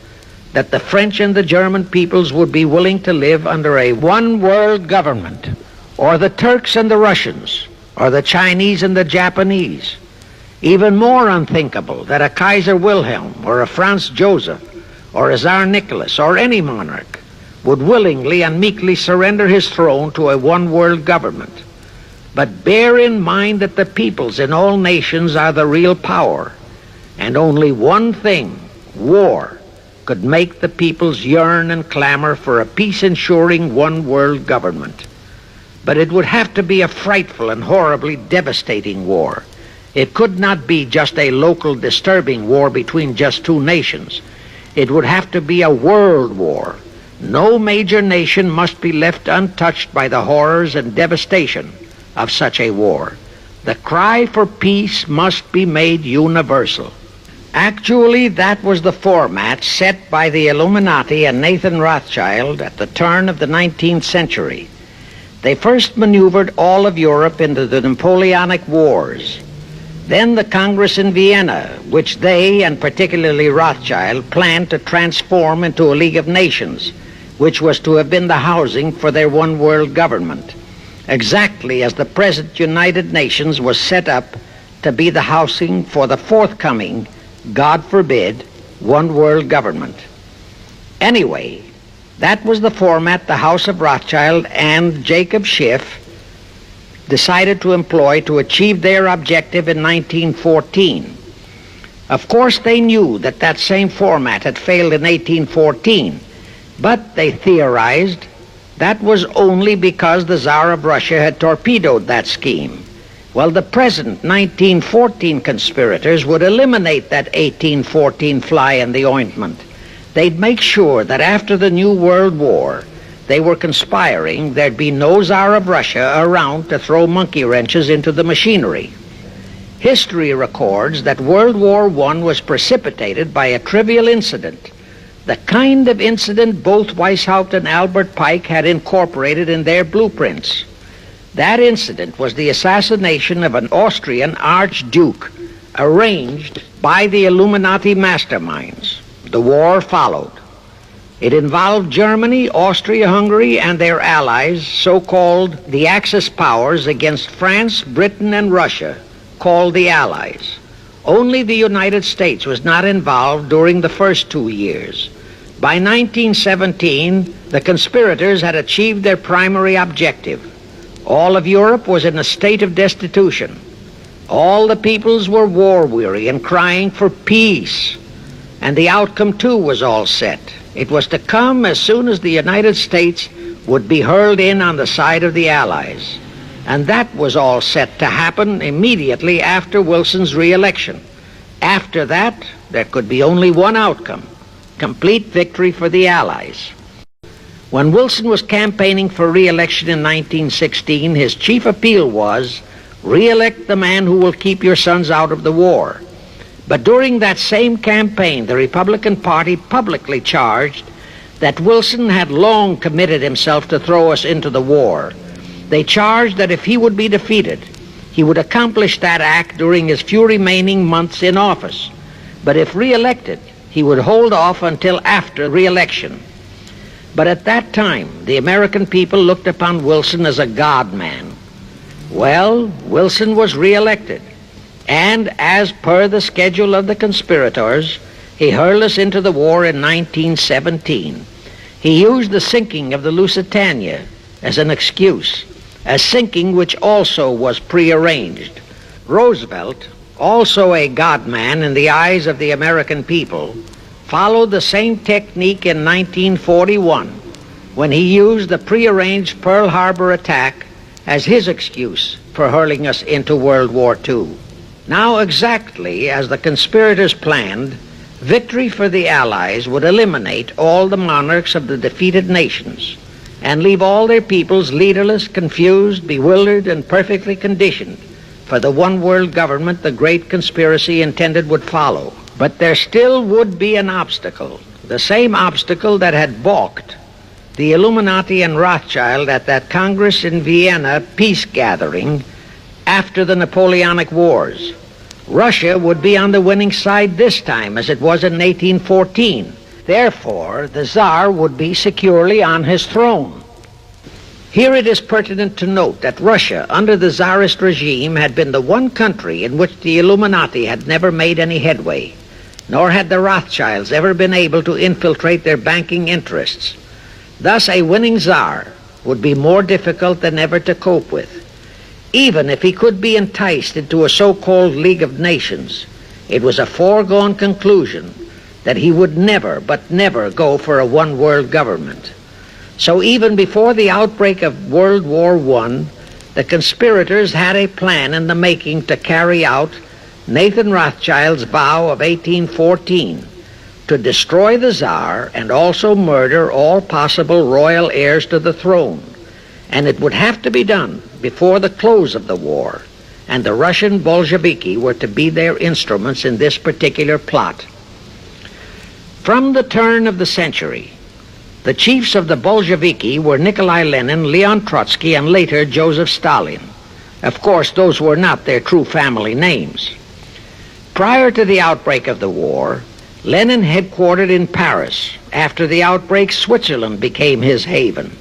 that the French and the German peoples would be willing to live under a one-world government, or the Turks and the Russians, or the Chinese and the Japanese. Even more unthinkable that a Kaiser Wilhelm or a Franz Joseph or a Tsar Nicholas or any monarch would willingly and meekly surrender his throne to a one-world government. But bear in mind that the peoples in all nations are the real power, and only one thing, war, could make the peoples yearn and clamor for a peace-ensuring one-world government. But it would have to be a frightful and horribly devastating war. It could not be just a local disturbing war between just two nations. It would have to be a world war. No major nation must be left untouched by the horrors and devastation of such a war. The cry for peace must be made universal. Actually, that was the format set by the Illuminati and Nathan Rothschild at the turn of the 19th century. They first maneuvered all of Europe into the Napoleonic Wars. Then the Congress in Vienna, which they, and particularly Rothschild, planned to transform into a League of Nations, which was to have been the housing for their one-world government, exactly as the present United Nations was set up to be the housing for the forthcoming, God forbid, one-world government. Anyway, that was the format the House of Rothschild and Jacob Schiff decided to employ to achieve their objective in 1914. Of course, they knew that that same format had failed in 1814, but they theorized that was only because the Tsar of Russia had torpedoed that scheme. Well, the present 1914 conspirators would eliminate that 1814 fly in the ointment. They'd make sure that after the New World War, they were conspiring there'd be no Tsar of Russia around to throw monkey wrenches into the machinery. History records that World War I was precipitated by a trivial incident The kind of incident both Weishaupt and Albert Pike had incorporated in their blueprints. That incident was the assassination of an Austrian archduke, arranged by the Illuminati masterminds. The war followed. It involved Germany, Austria-Hungary, and their allies, so-called the Axis powers, against France, Britain, and Russia, called the Allies. Only the United States was not involved during the first 2 years. By 1917, the conspirators had achieved their primary objective. All of Europe was in a state of destitution. All the peoples were war-weary and crying for peace. And the outcome, too, was all set. It was to come as soon as the United States would be hurled in on the side of the Allies. And that was all set to happen immediately after Wilson's re-election. After that, there could be only one outcome: complete victory for the Allies. When Wilson was campaigning for re-election in 1916, his chief appeal was, "Re-elect the man who will keep your sons out of the war." But during that same campaign, the Republican Party publicly charged that Wilson had long committed himself to throw us into the war. They charged that if he would be defeated, he would accomplish that act during his few remaining months in office. But if re-elected, he would hold off until after re-election. But at that time, the American people looked upon Wilson as a God-man. Well, Wilson was re-elected. And as per the schedule of the conspirators, he hurled us into the war in 1917. He used the sinking of the Lusitania as an excuse, a sinking which also was prearranged. Roosevelt, also a God-man in the eyes of the American people, followed the same technique in 1941 when he used the prearranged Pearl Harbor attack as his excuse for hurling us into World War II. Now, exactly as the conspirators planned, victory for the Allies would eliminate all the monarchs of the defeated nations and leave all their peoples leaderless, confused, bewildered, and perfectly conditioned for the one-world government the great conspiracy intended would follow. But there still would be an obstacle, the same obstacle that had balked the Illuminati and Rothschild at that Congress in Vienna peace gathering after the Napoleonic Wars. Russia would be on the winning side this time, as it was in 1814. Therefore, the Tsar would be securely on his throne. Here it is pertinent to note that Russia, under the Tsarist regime, had been the one country in which the Illuminati had never made any headway, nor had the Rothschilds ever been able to infiltrate their banking interests. Thus, a winning Tsar would be more difficult than ever to cope with. Even if he could be enticed into a so-called League of Nations, it was a foregone conclusion that he would never, but never go for a one-world government. So even before the outbreak of World War I, the conspirators had a plan in the making to carry out Nathan Rothschild's vow of 1814 to destroy the Tsar and also murder all possible royal heirs to the throne. And it would have to be done before the close of the war, and the Russian Bolsheviki were to be their instruments in this particular plot. From the turn of the century, the chiefs of the Bolsheviki were Nikolai Lenin, Leon Trotsky, and later Joseph Stalin. Of course, those were not their true family names. Prior to the outbreak of the war, Lenin headquartered in Paris. After the outbreak, Switzerland became his haven.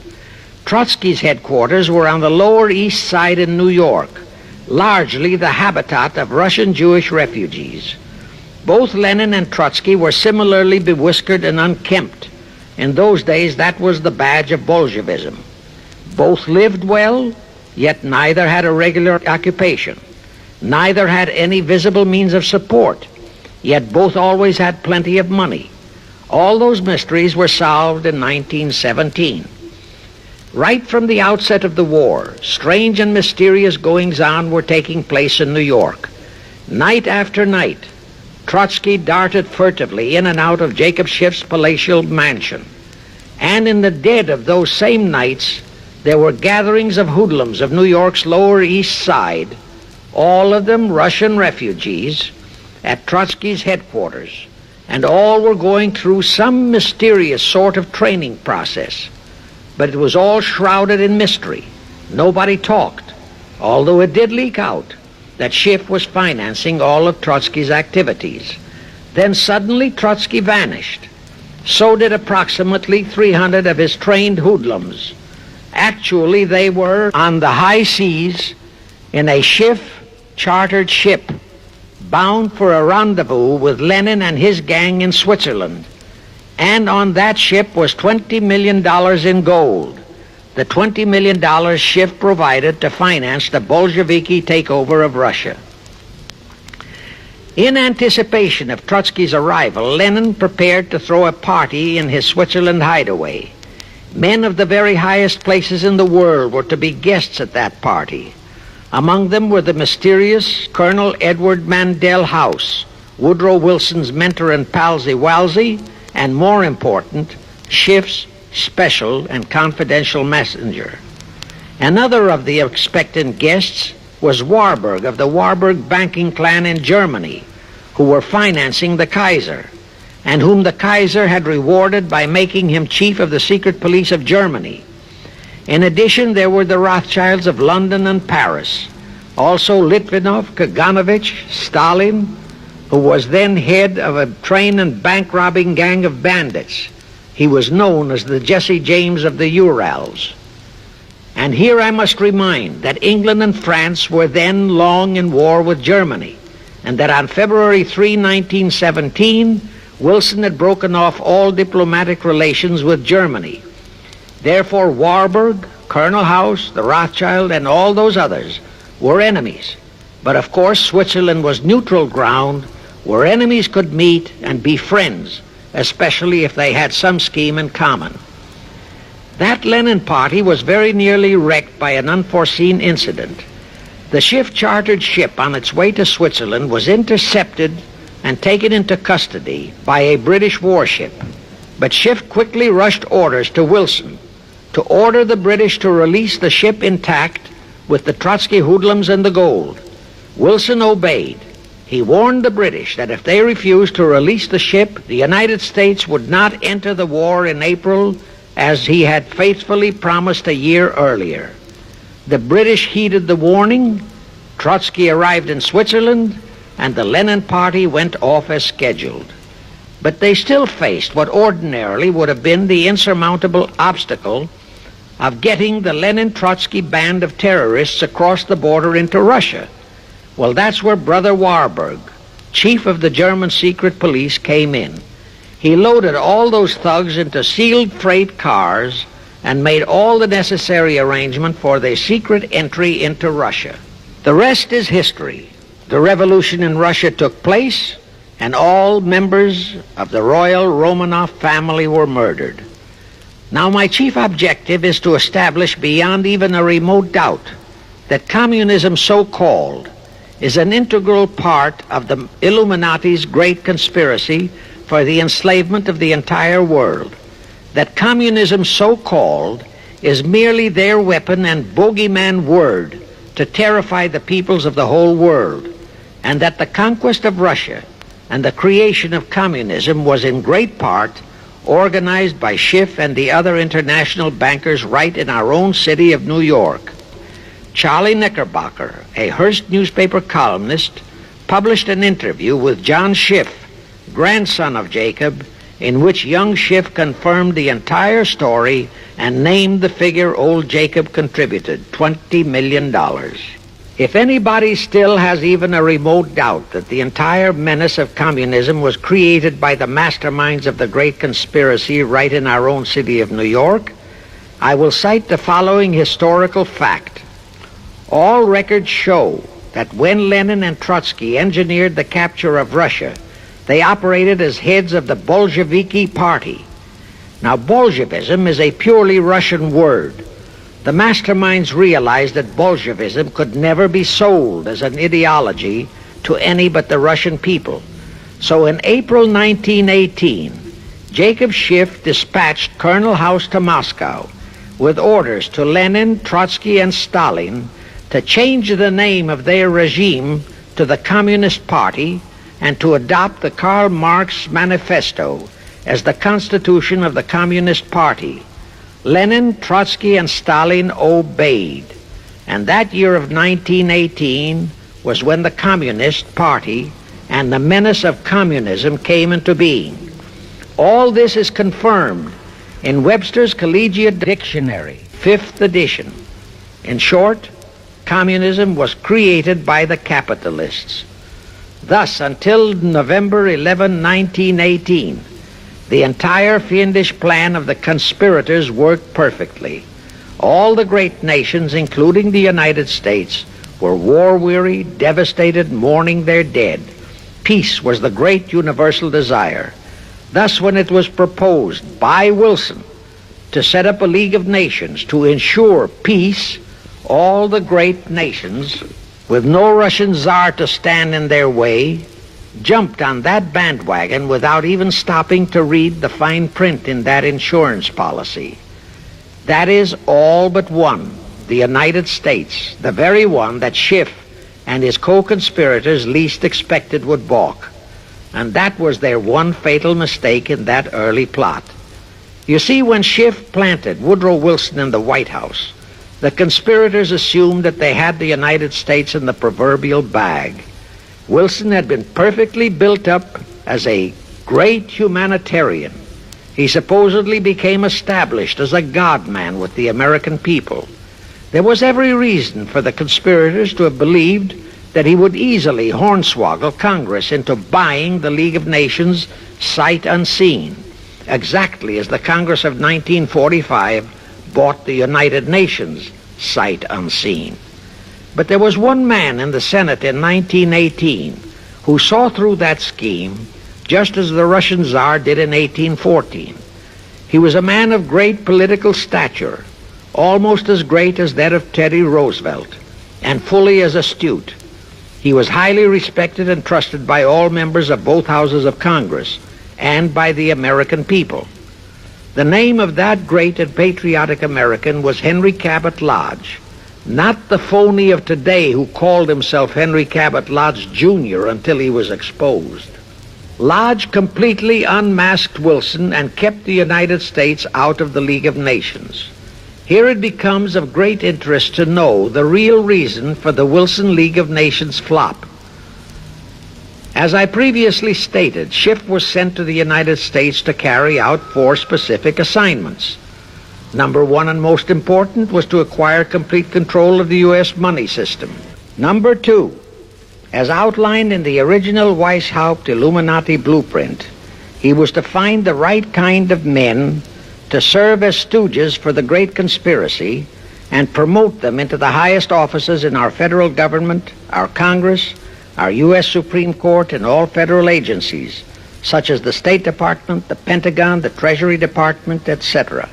Trotsky's headquarters were on the Lower East Side in New York, largely the habitat of Russian Jewish refugees. Both Lenin and Trotsky were similarly bewhiskered and unkempt. In those days, that was the badge of Bolshevism. Both lived well, yet neither had a regular occupation. Neither had any visible means of support, yet both always had plenty of money. All those mysteries were solved in 1917. Right from the outset of the war, strange and mysterious goings-on were taking place in New York. Night after night, Trotsky darted furtively in and out of Jacob Schiff's palatial mansion. And in the dead of those same nights, there were gatherings of hoodlums of New York's Lower East Side, all of them Russian refugees, at Trotsky's headquarters, and all were going through some mysterious sort of training process. But it was all shrouded in mystery. Nobody talked, although it did leak out that Schiff was financing all of Trotsky's activities. Then suddenly Trotsky vanished. So did approximately 300 of his trained hoodlums. Actually, they were on the high seas in a Schiff-chartered ship bound for a rendezvous with Lenin and his gang in Switzerland. And on that ship was $20 million in gold. The $20 million Schiff provided to finance the Bolsheviki takeover of Russia. In anticipation of Trotsky's arrival, Lenin prepared to throw a party in his Switzerland hideaway. Men of the very highest places in the world were to be guests at that party. Among them were the mysterious Colonel Edward Mandell House, Woodrow Wilson's mentor and palsy-walsy, and more important, Schiff's special and confidential messenger. Another of the expectant guests was Warburg of the Warburg banking clan in Germany, who were financing the Kaiser, and whom the Kaiser had rewarded by making him chief of the secret police of Germany. In addition, there were the Rothschilds of London and Paris, also Litvinov, Kaganovich, Stalin, who was then head of a train and bank-robbing gang of bandits. He was known as the Jesse James of the Urals. And here I must remind that England and France were then long in war with Germany, and that on February 3, 1917, Wilson had broken off all diplomatic relations with Germany. Therefore, Warburg, Colonel House, the Rothschild, and all those others were enemies. But of course, Switzerland was neutral ground where enemies could meet and be friends, especially if they had some scheme in common. That Lenin party was very nearly wrecked by an unforeseen incident. The Schiff-chartered ship on its way to Switzerland was intercepted and taken into custody by a British warship. But Schiff quickly rushed orders to Wilson to order the British to release the ship intact with the Trotsky hoodlums and the gold. Wilson obeyed. He warned the British that if they refused to release the ship, the United States would not enter the war in April as he had faithfully promised a year earlier. The British heeded the warning. Trotsky arrived in Switzerland, and the Lenin party went off as scheduled. But they still faced what ordinarily would have been the insurmountable obstacle of getting the Lenin-Trotsky band of terrorists across the border into Russia. Well, that's where Brother Warburg, chief of the German secret police, came in. He loaded all those thugs into sealed freight cars and made all the necessary arrangement for their secret entry into Russia. The rest is history. The revolution in Russia took place, and all members of the royal Romanov family were murdered. Now, my chief objective is to establish beyond even a remote doubt that communism, so-called, is an integral part of the Illuminati's great conspiracy for the enslavement of the entire world. That communism, so-called, is merely their weapon and bogeyman word to terrify the peoples of the whole world, and that the conquest of Russia and the creation of communism was in great part organized by Schiff and the other international bankers right in our own city of New York. Charlie Knickerbocker, a Hearst newspaper columnist, published an interview with John Schiff, grandson of Jacob, in which young Schiff confirmed the entire story and named the figure old Jacob contributed, $20 million. If anybody still has even a remote doubt that the entire menace of communism was created by the masterminds of the great conspiracy right in our own city of New York, I will cite the following historical fact. All records show that when Lenin and Trotsky engineered the capture of Russia, they operated as heads of the Bolsheviki party. Now, Bolshevism is a purely Russian word. The masterminds realized that Bolshevism could never be sold as an ideology to any but the Russian people. So in April 1918, Jacob Schiff dispatched Colonel House to Moscow with orders to Lenin, Trotsky, and Stalin to change the name of their regime to the Communist Party and to adopt the Karl Marx Manifesto as the constitution of the Communist Party. Lenin, Trotsky, and Stalin obeyed. And that year of 1918 was when the Communist Party and the menace of communism came into being. All this is confirmed in Webster's Collegiate Dictionary, 5th edition. In short, communism was created by the capitalists. Thus, until November 11, 1918, the entire fiendish plan of the conspirators worked perfectly. All the great nations, including the United States, were war-weary, devastated, mourning their dead. Peace was the great universal desire. Thus, when it was proposed by Wilson to set up a League of Nations to ensure peace, all the great nations, with no Russian Tsar to stand in their way, jumped on that bandwagon without even stopping to read the fine print in that insurance policy. That is all but one, the United States, the very one that Schiff and his co-conspirators least expected would balk. And that was their one fatal mistake in that early plot. You see, when Schiff planted Woodrow Wilson in the White House, the conspirators assumed that they had the United States in the proverbial bag. Wilson had been perfectly built up as a great humanitarian. He supposedly became established as a God-man with the American people. There was every reason for the conspirators to have believed that he would easily hornswoggle Congress into buying the League of Nations sight unseen, exactly as the Congress of 1945 bought the United Nations sight unseen. But there was one man in the Senate in 1918 who saw through that scheme just as the Russian Tsar did in 1814. He was a man of great political stature, almost as great as that of Teddy Roosevelt, and fully as astute. He was highly respected and trusted by all members of both houses of Congress and by the American people. The name of that great and patriotic American was Henry Cabot Lodge, not the phony of today who called himself Henry Cabot Lodge Jr. until he was exposed. Lodge completely unmasked Wilson and kept the United States out of the League of Nations. Here it becomes of great interest to know the real reason for the Wilson League of Nations flop. As I previously stated, Schiff was sent to the United States to carry out 4 specific assignments. Number 1 and most important was to acquire complete control of the U.S. money system. Number 2, as outlined in the original Weishaupt Illuminati blueprint, he was to find the right kind of men to serve as stooges for the great conspiracy and promote them into the highest offices in our federal government, our Congress, our U.S. Supreme Court, and all federal agencies, such as the State Department, the Pentagon, the Treasury Department, etc.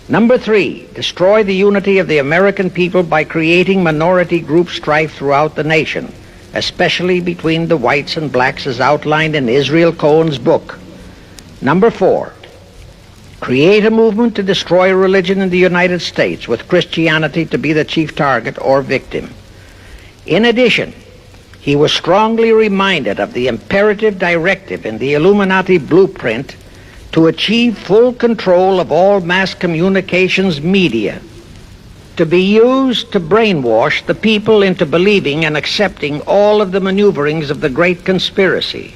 Number 3, destroy the unity of the American people by creating minority group strife throughout the nation, especially between the whites and blacks as outlined in Israel Cohen's book. Number 4, create a movement to destroy religion in the United States, with Christianity to be the chief target or victim. In addition, he was strongly reminded of the imperative directive in the Illuminati blueprint to achieve full control of all mass communications media, to be used to brainwash the people into believing and accepting all of the maneuverings of the great conspiracy.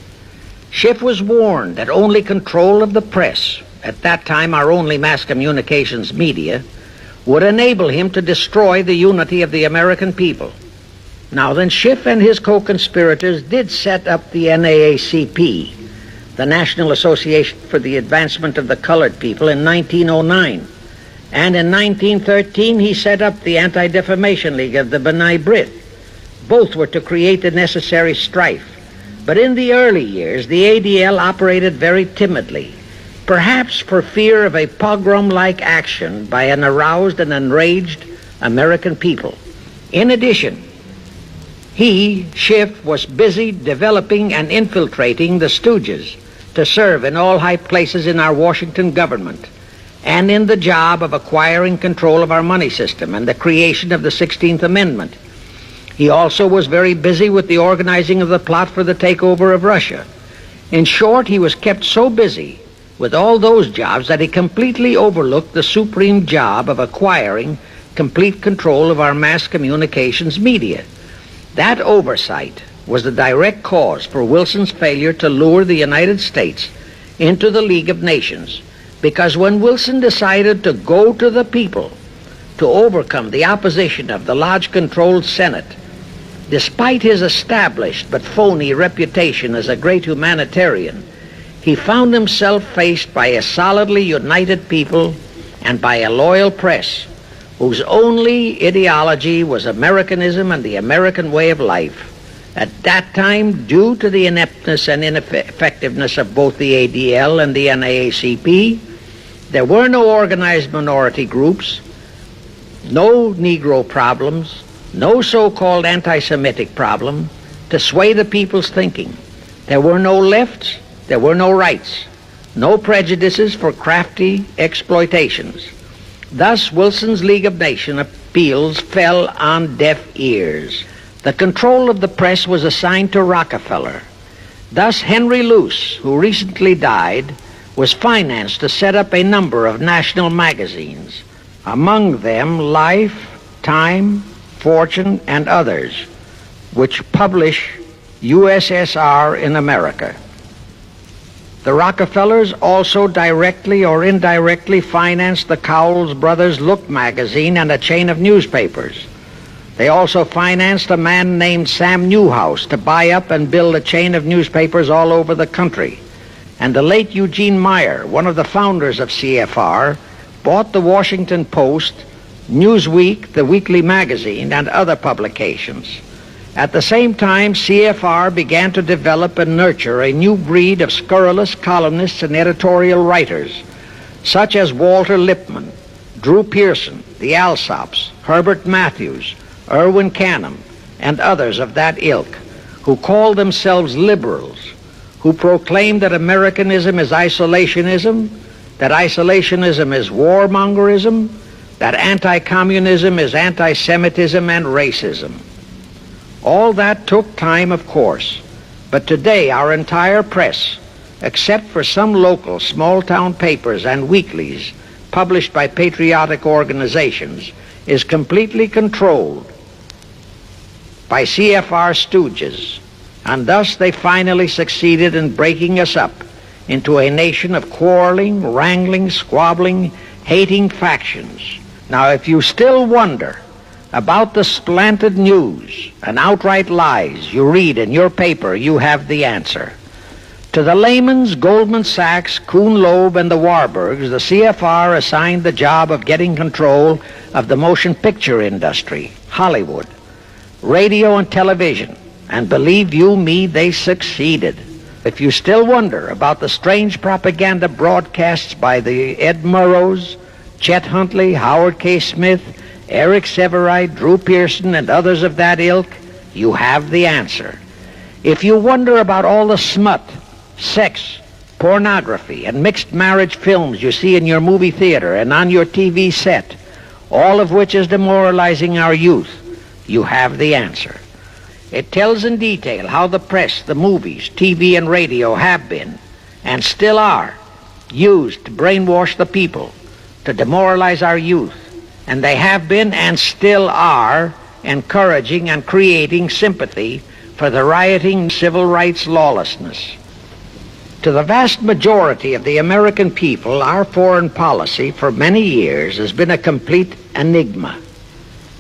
Schiff was warned that only control of the press, at that time our only mass communications media, would enable him to destroy the unity of the American people. Now then, Schiff and his co-conspirators did set up the NAACP, the National Association for the Advancement of the Colored People, in 1909. And in 1913 he set up the Anti-Defamation League of the B'nai B'rith. Both were to create the necessary strife. But in the early years, the ADL operated very timidly, perhaps for fear of a pogrom-like action by an aroused and enraged American people. In addition, he, Schiff, was busy developing and infiltrating the stooges to serve in all high places in our Washington government and in the job of acquiring control of our money system and the creation of the 16th Amendment. He also was very busy with the organizing of the plot for the takeover of Russia. In short, he was kept so busy with all those jobs that he completely overlooked the supreme job of acquiring complete control of our mass communications media. That oversight was the direct cause for Wilson's failure to lure the United States into the League of Nations, because when Wilson decided to go to the people to overcome the opposition of the lodge-controlled Senate, despite his established but phony reputation as a great humanitarian, he found himself faced by a solidly united people and by a loyal press whose only ideology was Americanism and the American way of life. At that time, due to the ineptness and ineffectiveness of both the ADL and the NAACP, there were no organized minority groups, no Negro problems, no so-called anti-Semitic problem to sway the people's thinking. There were no lefts, there were no rights, no prejudices for crafty exploitations. Thus, Wilson's League of Nations appeals fell on deaf ears. The control of the press was assigned to Rockefeller. Thus, Henry Luce, who recently died, was financed to set up a number of national magazines, among them Life, Time, Fortune, and others, which publish USSR in America. The Rockefellers also directly or indirectly financed the Cowles Brothers Look magazine and a chain of newspapers. They also financed a man named Sam Newhouse to buy up and build a chain of newspapers all over the country. And the late Eugene Meyer, one of the founders of CFR, bought the Washington Post, Newsweek, the weekly magazine, and other publications. At the same time, CFR began to develop and nurture a new breed of scurrilous columnists and editorial writers, such as Walter Lippmann, Drew Pearson, the Alsops, Herbert Matthews, Irwin Canham, and others of that ilk, who called themselves liberals, who proclaimed that Americanism is isolationism, that isolationism is warmongerism, that anti-communism is anti-Semitism and racism. All that took time, of course, but today our entire press, except for some local small-town papers and weeklies published by patriotic organizations, is completely controlled by CFR stooges, and thus they finally succeeded in breaking us up into a nation of quarreling, wrangling, squabbling, hating factions. Now, if you still wonder about the slanted news and outright lies you read in your paper, you have the answer. To the Lehmans, Goldman Sachs, Kuhn Loeb, and the Warburgs, the CFR assigned the job of getting control of the motion picture industry, Hollywood, radio and television, and believe you me, they succeeded. If you still wonder about the strange propaganda broadcasts by the Ed Murrows, Chet Huntley, Howard K. Smith, Eric Severide, Drew Pearson, and others of that ilk, you have the answer. If you wonder about all the smut, sex, pornography, and mixed marriage films you see in your movie theater and on your TV set, all of which is demoralizing our youth, you have the answer. It tells in detail how the press, the movies, TV, and radio have been, and still are, used to brainwash the people, to demoralize our youth, and they have been and still are encouraging and creating sympathy for the rioting civil rights lawlessness. To the vast majority of the American people, our foreign policy for many years has been a complete enigma.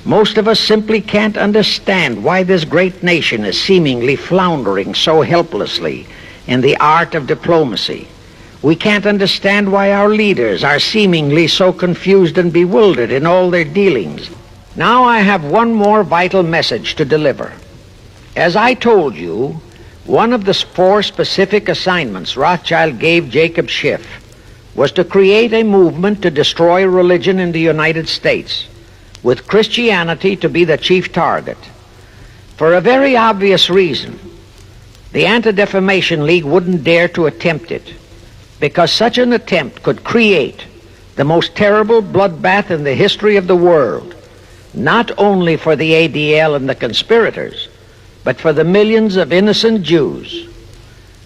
Most of us simply can't understand why this great nation is seemingly floundering so helplessly in the art of diplomacy. We can't understand why our leaders are seemingly so confused and bewildered in all their dealings. Now I have one more vital message to deliver. As I told you, one of the 4 specific assignments Rothschild gave Jacob Schiff was to create a movement to destroy religion in the United States, with Christianity to be the chief target. For a very obvious reason, the Anti-Defamation League wouldn't dare to attempt it, because such an attempt could create the most terrible bloodbath in the history of the world. not only for the ADL and the conspirators, but for the millions of innocent Jews.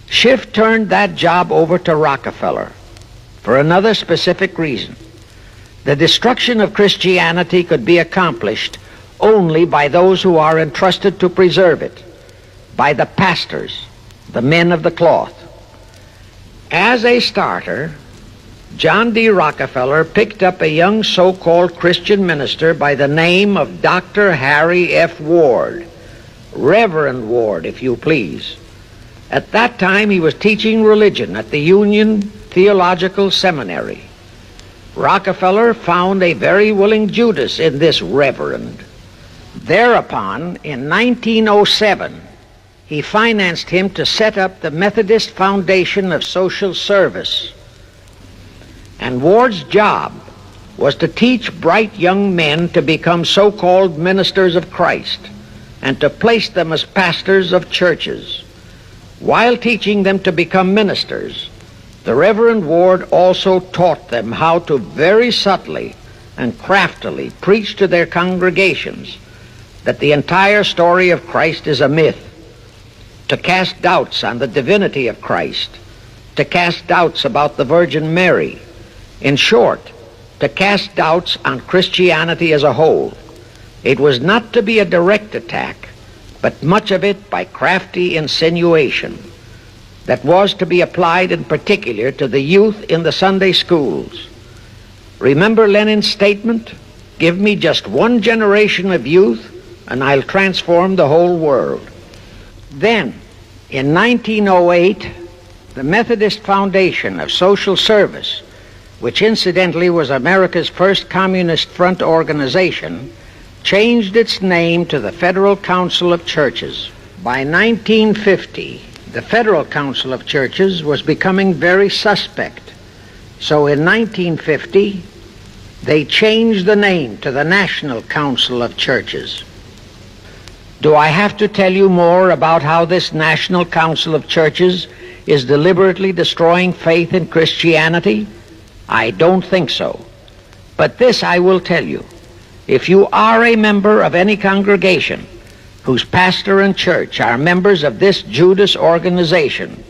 Schiff turned that job over to Rockefeller for another specific reason. The destruction of Christianity could be accomplished only by those who are entrusted to preserve it, by the pastors, the men of the cloth. As a starter, John D. Rockefeller picked up a young so-called Christian minister by the name of Dr. Harry F. Ward, Reverend Ward, if you please. At that time, he was teaching religion at the Union Theological Seminary. Rockefeller found a very willing Judas in this reverend. Thereupon, in 1907, he financed him to set up the Methodist Foundation of Social Service. And Ward's job was to teach bright young men to become so-called ministers of Christ and to place them as pastors of churches. While teaching them to become ministers, the Reverend Ward also taught them how to very subtly and craftily preach to their congregations that the entire story of Christ is a myth, to cast doubts on the divinity of Christ, to cast doubts about the Virgin Mary. In short, to cast doubts on Christianity as a whole. It was not to be a direct attack, but much of it by crafty insinuation that was to be applied in particular to the youth in the Sunday schools. Remember Lenin's statement, "Give me just one generation of youth and I'll transform the whole world." Then, in 1908, the Methodist Foundation of Social Service, which incidentally was America's first Communist Front organization, changed its name to the Federal Council of Churches. By 1950, the Federal Council of Churches was becoming very suspect. So in 1950, they changed the name to the National Council of Churches. Do I have to tell you more about how this National Council of Churches is deliberately destroying faith in Christianity? I don't think so. But this I will tell you. If you are a member of any congregation whose pastor and church are members of this Judas organization,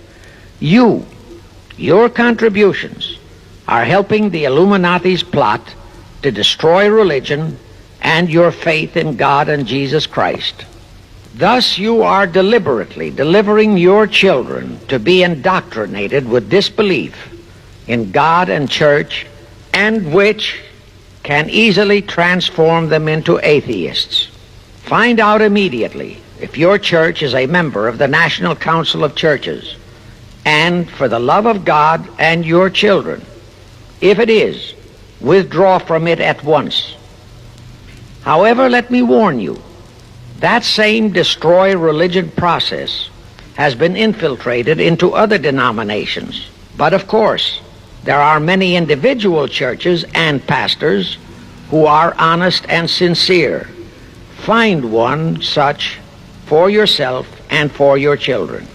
your contributions are helping the Illuminati's plot to destroy religion and your faith in God and Jesus Christ. Thus you are deliberately delivering your children to be indoctrinated with disbelief in God and church, and which can easily transform them into atheists. Find out immediately if your church is a member of the National Council of Churches, and for the love of God and your children, if it is, withdraw from it at once. However, let me warn you, that same destroy religion process has been infiltrated into other denominations. But of course, there are many individual churches and pastors who are honest and sincere. Find one such for yourself and for your children.